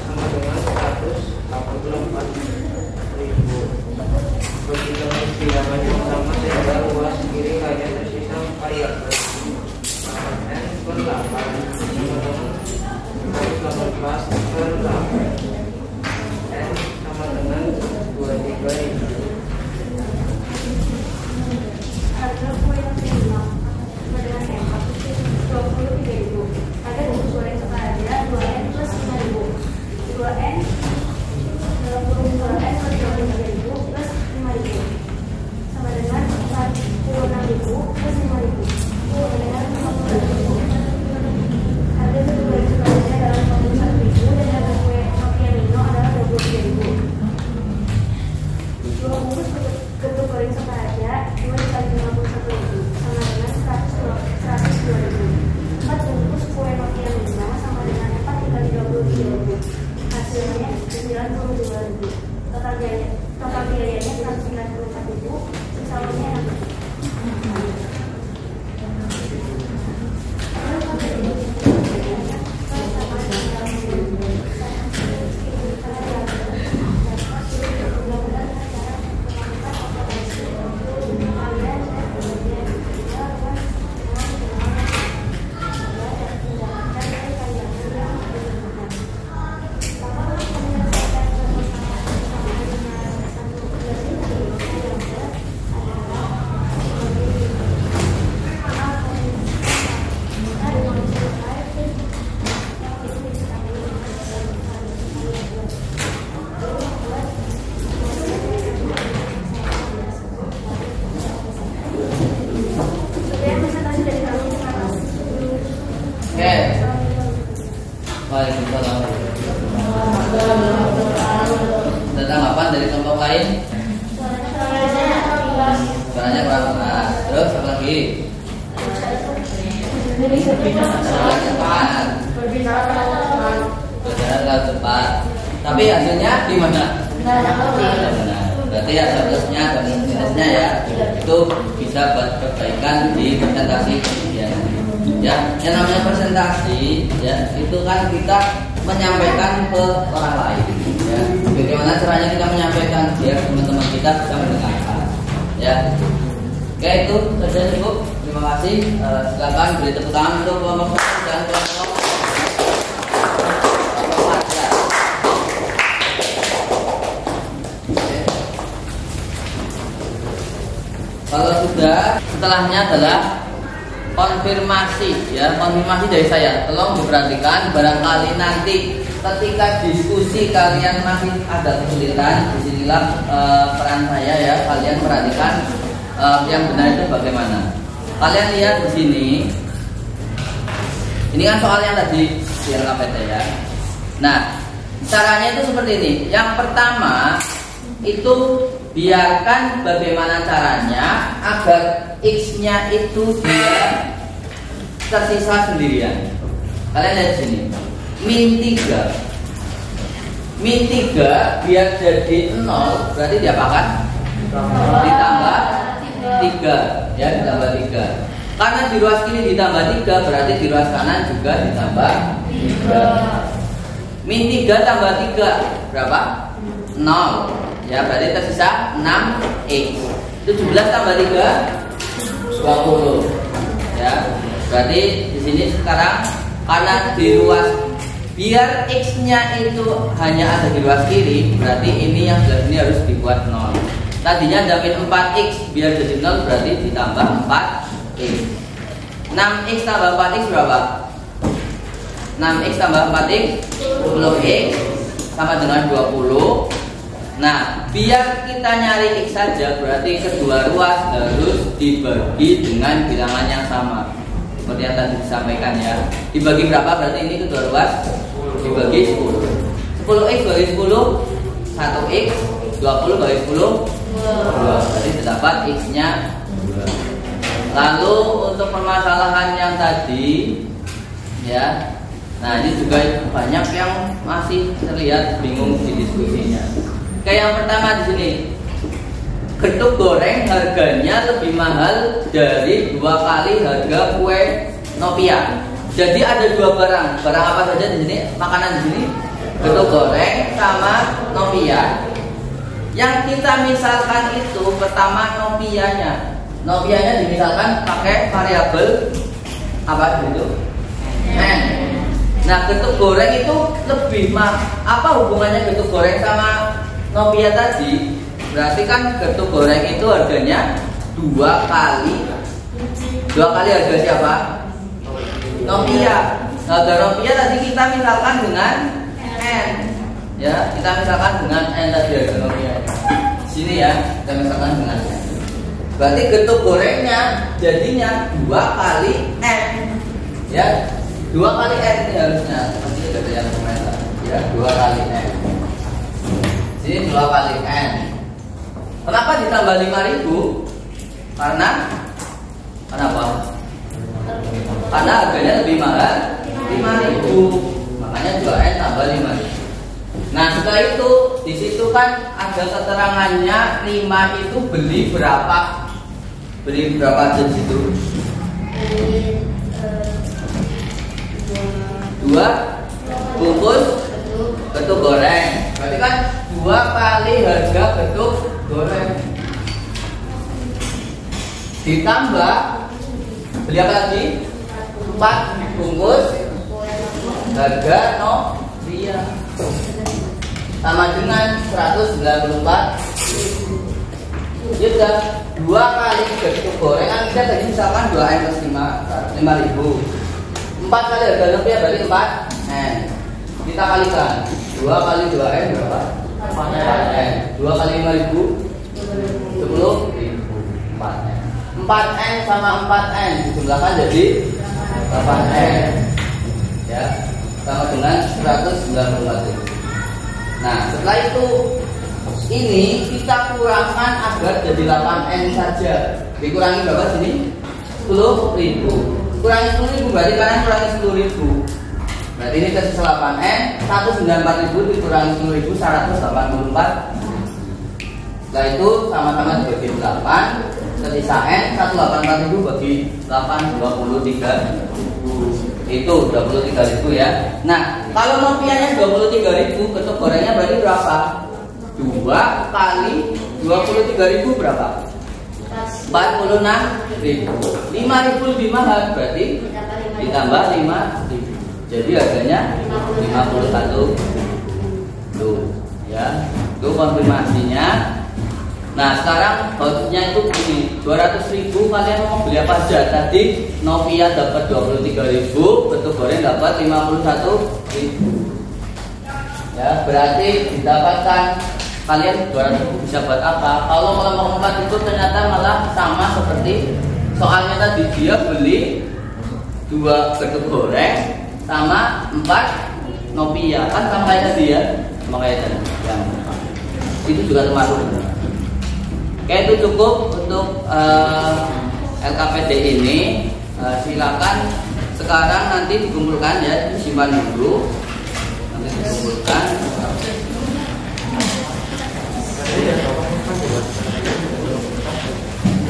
S3: sama dengan 184.000. Begitu bilangan yang sama sehingga ruas kiri hanya tersisa variabel 8N per 8 sama dengan 118 per 8 N sama dengan 23.000.
S2: Harga kue yang seimbang sama dengan M 23.000. Harga bungkus goreng Sukaharja 2N plus 5.000. 2N dalam kurung 2N plus 23.000 plus 5.000 sama dengan 46.000 plus 5.000 sama dengan 50.000. Harga satu goreng Sukaharja dalam kurung 1.000 dan harga kue Nokia Mino adalah 23.000. 2 bungkus getuk goreng Sukaharja 2 dikali 51.000 sama dengan 102.000. 4 bungkus kue Nokia Mino sama dengan 4 dikali 23.000. Hasilnya 92.000. Total biayanya 194.000. Sisa uangnya 6.000.
S1: Waalaikumsalam. Ada tanggapan dari kelompok lain? Suaranya kurang keras. Terus apa lagi? Cepat. Berjalan terlalu cepat. Tapi hasilnya gimana? Berarti ada plusnya dan minusnya ya. Itu bisa buat perbaikan di presentasi kemudian. Ya, yang namanya presentasi ya itu kan kita menyampaikan ke orang lain ya. Bagaimana caranya kita menyampaikan biar teman-teman kita bisa mendengarkan ya. Oke, itu saja cukup. Terima kasih. Silakan beri tepuk tangan untuk kelompok dan kelompok. Kalau sudah, setelahnya adalah konfirmasi ya, konfirmasi dari saya. Tolong diperhatikan, barangkali nanti ketika diskusi kalian masih ada kesulitan, disinilah peran saya ya. Kalian perhatikan yang benar itu bagaimana. Kalian lihat di sini. Ini kan soalnya tadi di LKPT ya. Nah, caranya itu seperti ini. Yang pertama itu biarkan bagaimana caranya agar X-nya itu dia tersisa sendirian. Kalian lihat sini. Min 3 biar jadi 0 berarti diapakan? Ditambah 3 ya, ditambah 3. Karena di ruas kiri ditambah 3 berarti di ruas kanan juga ditambah 3. Min 3 tambah 3 berapa? 0 ya, berarti tersisa 6x. 17 tambah 3 20 ya. Berarti di sini sekarang karena di ruas, biar x-nya itu hanya ada di ruas kiri, berarti ini yang sebelah sini harus dibuat 0. Tadinya ada min 4x, biar jadi 0 berarti ditambah 4x. 6x tambah 4x berapa? 6x tambah 4x 10x sama dengan 20. Nah, biar kita nyari X saja, berarti kedua ruas harus dibagi dengan bilangan yang sama. Seperti yang tadi disampaikan ya. Dibagi berapa? Berarti ini kedua ruas dibagi 10. 10X bagi 10 1X, 20 bagi 10 2. Jadi terdapat X-nya 2. Lalu untuk permasalahan yang tadi, ya, nah ini juga banyak yang masih terlihat bingung di diskusinya. Kayak yang pertama di sini, getuk goreng harganya lebih mahal dari 2 kali harga kue Nopia. Jadi ada 2 barang. Barang apa saja di sini? Makanan di sini, getuk goreng sama Nopia. Yang kita misalkan itu pertama Nopianya. Nopianya dimisalkan pakai variabel apa itu? N. Nah, getuk goreng itu lebih apa hubungannya getuk goreng sama Nopia tadi? Berarti kan getuk goreng itu harganya 2 kali harga siapa? Nopia. Harga Nopia tadi kita misalkan dengan N. Ya, kita misalkan dengan N tadi harga Nopia. Sini ya, kita misalkan dengan N. Berarti getuk gorengnya jadinya 2 kali N. Ya, 2 kali N ini harusnya. Pasti ada yang komentar. Ya, 2 kali N. Sini 2 kali N. Kenapa ditambah 5.000? Karena apa? Karena harganya lebih mahal 5.000. Makanya 2N tambah 5.000. Nah, setelah itu di situ kan ada keterangannya 5 itu beli berapa? Beli berapa di situ? 2 bungkus getuk goreng. Berarti kan 2 kali harga getuk goreng. Ditambah beli apa lagi? 4 bungkus harga Nopia. Sama dengan 194. Jadi 2 kali getuk goreng kan kita tadi misalkan 2N plus 5.000. 4 kali harga Nopia berarti 4N. Kita kalikan 2 kali 2N berapa? 4N. 2 kali 5.000 10.000. 4N. 4N sama 4N dijumlahkan jadi 8N. Ya, sama dengan 194.000. Nah, setelah itu ini kita kurangkan agar jadi 8N saja. Dikurangi berapa sini? 10.000. Kurangi 10.000 berarti kalian kurangi 10.000. Berarti ini tersisa 8N. 194.000 dikurangi 10.000 184. Setelah itu sama-sama dibagi 8. Tersisa N 184.000 bagi 8 23.000. Itu 23.000 ya. Nah, kalau Nopianya 23.000, getuk gorengnya berarti berapa? 2 kali 23.000 berapa? 46.000. 5.000 lebih mahal berarti ditambah 5.000. Jadi harganya 51. Tuh, ya. Itu konfirmasinya. Nah, sekarang outputnya itu begini, 200.000 kalian mau beli apa aja? Tadi Nopia dapat 23.000, getuk goreng dapat 51.000. Ya, berarti didapatkan kalian 200.000 bisa buat apa? Kalau kelompok 4 itu ternyata malah sama seperti soalnya tadi, dia beli 2 getuk goreng sama 4 Nopia. Kan sama kayak tadi ya, sama kayak tadi. Yang itu juga termasuk. Oke, itu cukup untuk LKPD ini. Silakan sekarang nanti dikumpulkan ya, disimpan dulu. Nanti dikumpulkan.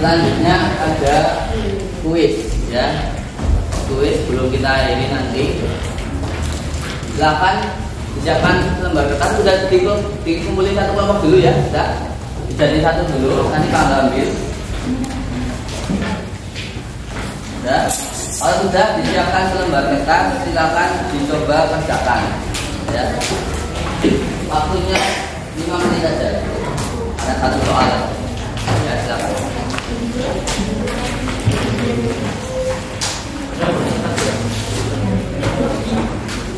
S1: Selanjutnya ada kuis ya. Kuis belum kita akhiri nanti. Silakan disiapkan lembar kertas. Sudah dikumpulin satu kelompok dulu ya, sudah. Jadi satu dulu, nanti kalian ambil. Ya. Kalau sudah disiapkan selembar kertas, silakan dicoba kerjakan. Ya. Waktunya 5 menit saja. Ada satu soal. Ya, silakan.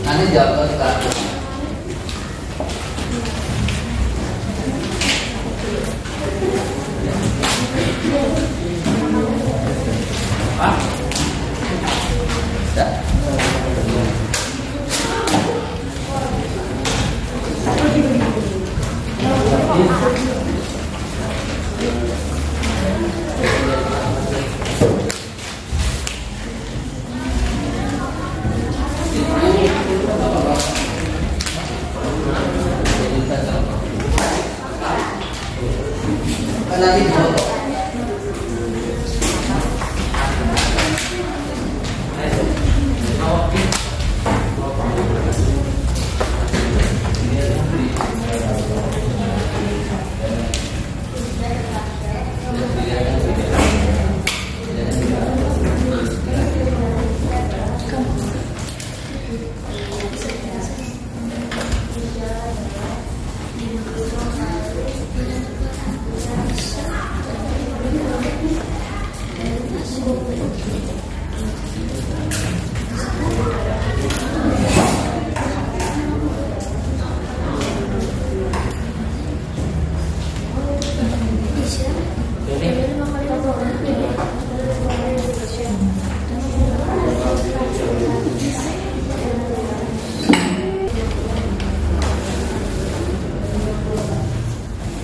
S1: Nanti jawab sekarang. Ya. nanti foto.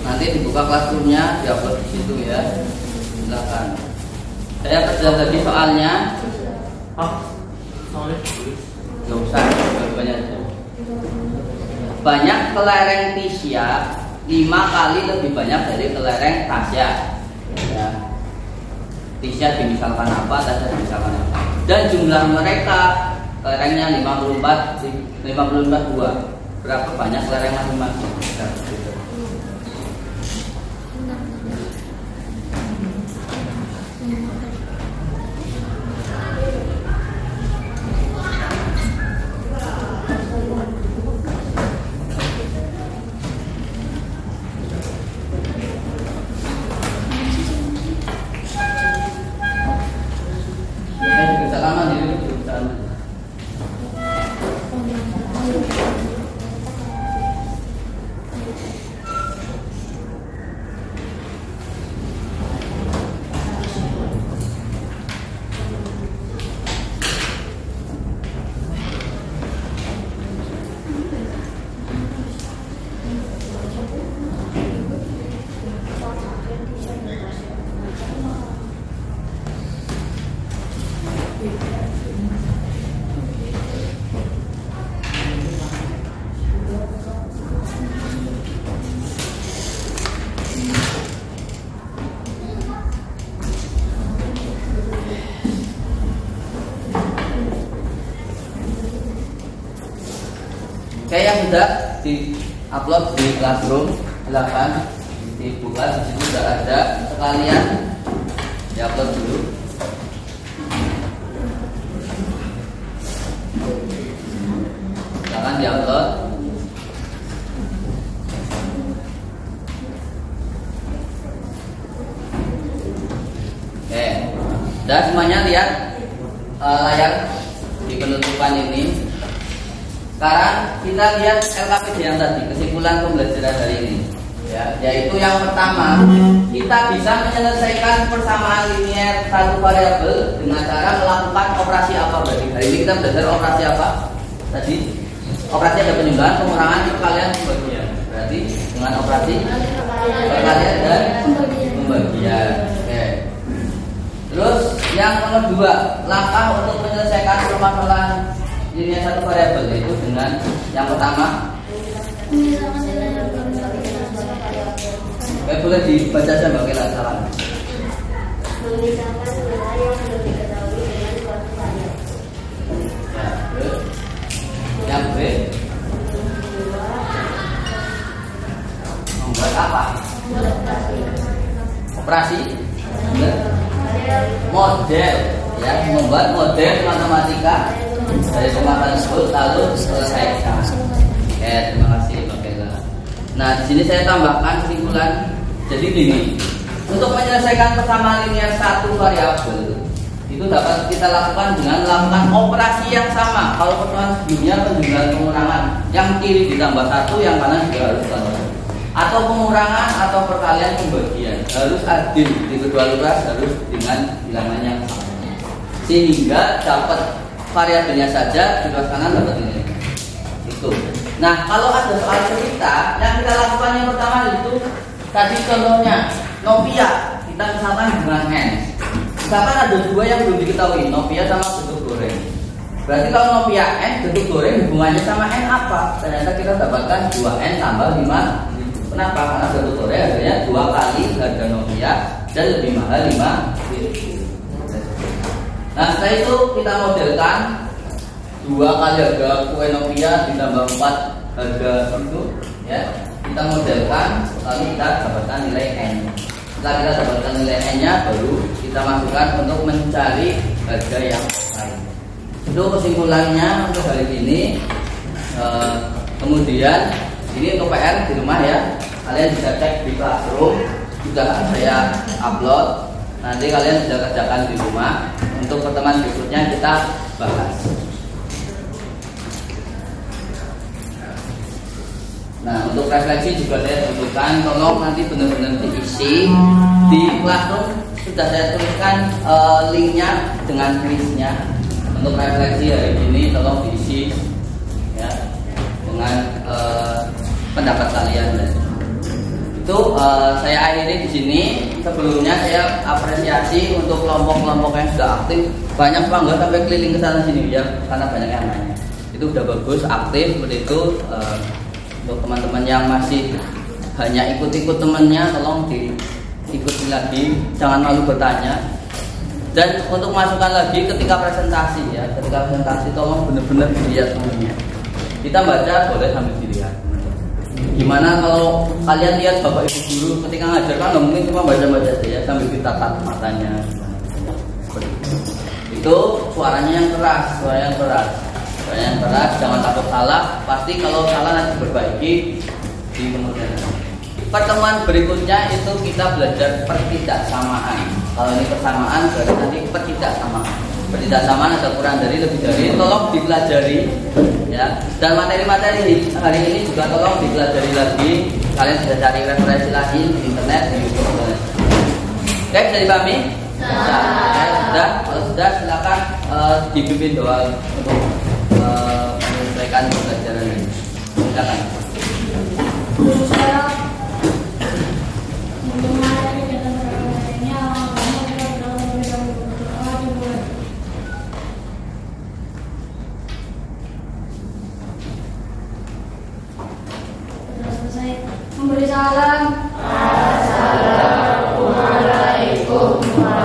S1: Nanti dibuka classroomnya, diupload di situ ya. Silakan. Saya kerja tadi soalnya. Nggak usah, banyak aja. Banyak kelereng Tisya 5 kali lebih banyak dari kelereng Tasya. Ya. Tisya dimisalkan apa, Tasya dimisalkan apa. Dan jumlah mereka kelerengnya 54 2. Berapa banyak kelereng masing-masing? Oke, yang sudah di-upload di Classroom, silakan dibuka. Di situ sudah ada, sekalian di-upload dulu. Silakan di-upload. Oke, dan semuanya lihat layar di penutupan ini. Sekarang kita lihat LKPD yang tadi, kesimpulan pembelajaran hari ini, ya, yaitu yang pertama, kita bisa menyelesaikan persamaan linier satu variabel dengan cara melakukan operasi apa? Berarti hari ini kita belajar operasi apa? Tadi operasi ada penjumlahan, pengurangan, perkalian, pembagian. Berarti dengan operasi perkalian dan pembagian. Oke. Terus yang nomor 2, langkah untuk menyelesaikan permasalahan linier satu variabel itu dengan yang pertama, boleh dibaca saja Mbak Kela, salam.
S2: Memisahkan nilai yang belum diketahui dengan suatu variabel.
S1: Ya, terus yang B, membuat apa? Operasi model, ya, membuat model matematika dari pemahaman tersebut lalu selesaikan. Oke, terima kasih Mbak Kela. Nah, di sini saya tambahkan kesimpulan. Jadi gini, untuk menyelesaikan persamaan linier satu variabel itu dapat kita lakukan dengan melakukan operasi yang sama. Kalau pertemuan sebelumnya penjumlahan pengurangan, yang kiri ditambah 1, yang kanan juga harus tambah 1. Atau pengurangan atau perkalian pembagian harus adil di kedua luas, harus dengan bilangan yang sama. Sehingga dapat variabelnya saja, di luas kanan dapat ini. Itu. Nah, kalau ada soal cerita, yang kita lakukan yang pertama itu tadi contohnya Novia, kita misalkan dengan N. Misalkan ada 2 yang belum diketahui, Novia sama bentuk goreng. Berarti kalau Novia N, bentuk goreng hubungannya sama N apa? Ternyata kita dapatkan 2N tambah 5. Kenapa? Karena satu Korea harganya 2 kali harga Nokia dan lebih mahal 5. Nah, setelah itu kita modelkan 2 kali harga kue Nokia ditambah 4 harga itu, ya. Kita modelkan, lalu kita dapatkan nilai N. Setelah kita dapatkan nilai N-nya, baru kita masukkan untuk mencari harga yang lain. Itu kesimpulannya untuk hari ini. Kemudian ini untuk PR di rumah ya, kalian bisa cek di Classroom, sudah saya upload. Nanti kalian bisa kerjakan di rumah. Untuk pertemuan berikutnya kita bahas. Nah, untuk refleksi juga saya tunjukkan, tolong nanti benar-benar diisi di Classroom. Sudah saya tuliskan linknya dengan kuisnya. Untuk refleksi hari ini tolong diisi ya dengan pendapat kalian. Itu saya akhiri di sini. Sebelumnya saya apresiasi untuk kelompok-kelompok yang sudah aktif. Banyak bangga sampai keliling ke sana sini ya, karena banyak yang nanya. Itu udah bagus, aktif seperti itu. Untuk teman-teman yang masih hanya ikut-ikut temannya, tolong diikuti lagi, jangan malu bertanya. Dan untuk masukkan lagi ketika presentasi ya, ketika presentasi tolong benar-benar dilihat temannya. Kita baca boleh sambil dilihat. Gimana kalau kalian lihat bapak ibu guru ketika ngajar, kan nggak mungkin cuma baca-baca saja sambil ditatap matanya. Itu suaranya yang keras, jangan takut salah. Pasti kalau salah nanti perbaiki di kemudian. Pertemuan berikutnya itu kita belajar pertidaksamaan. Kalau ini persamaan, berarti nanti pertidaksamaan. Pertidaksamaan ada kurang dari, lebih dari, tolong dipelajari ya. Dan materi-materi hari ini juga tolong dipelajari lagi. Kalian bisa cari referensi lagi di internet, di YouTube. Oke, bisa dipahami? Sudah. Kalau sudah silakan dipimpin doa untuk menyelesaikan pembelajaran ini. Silakan.
S4: Memberi salam. Assalamualaikum.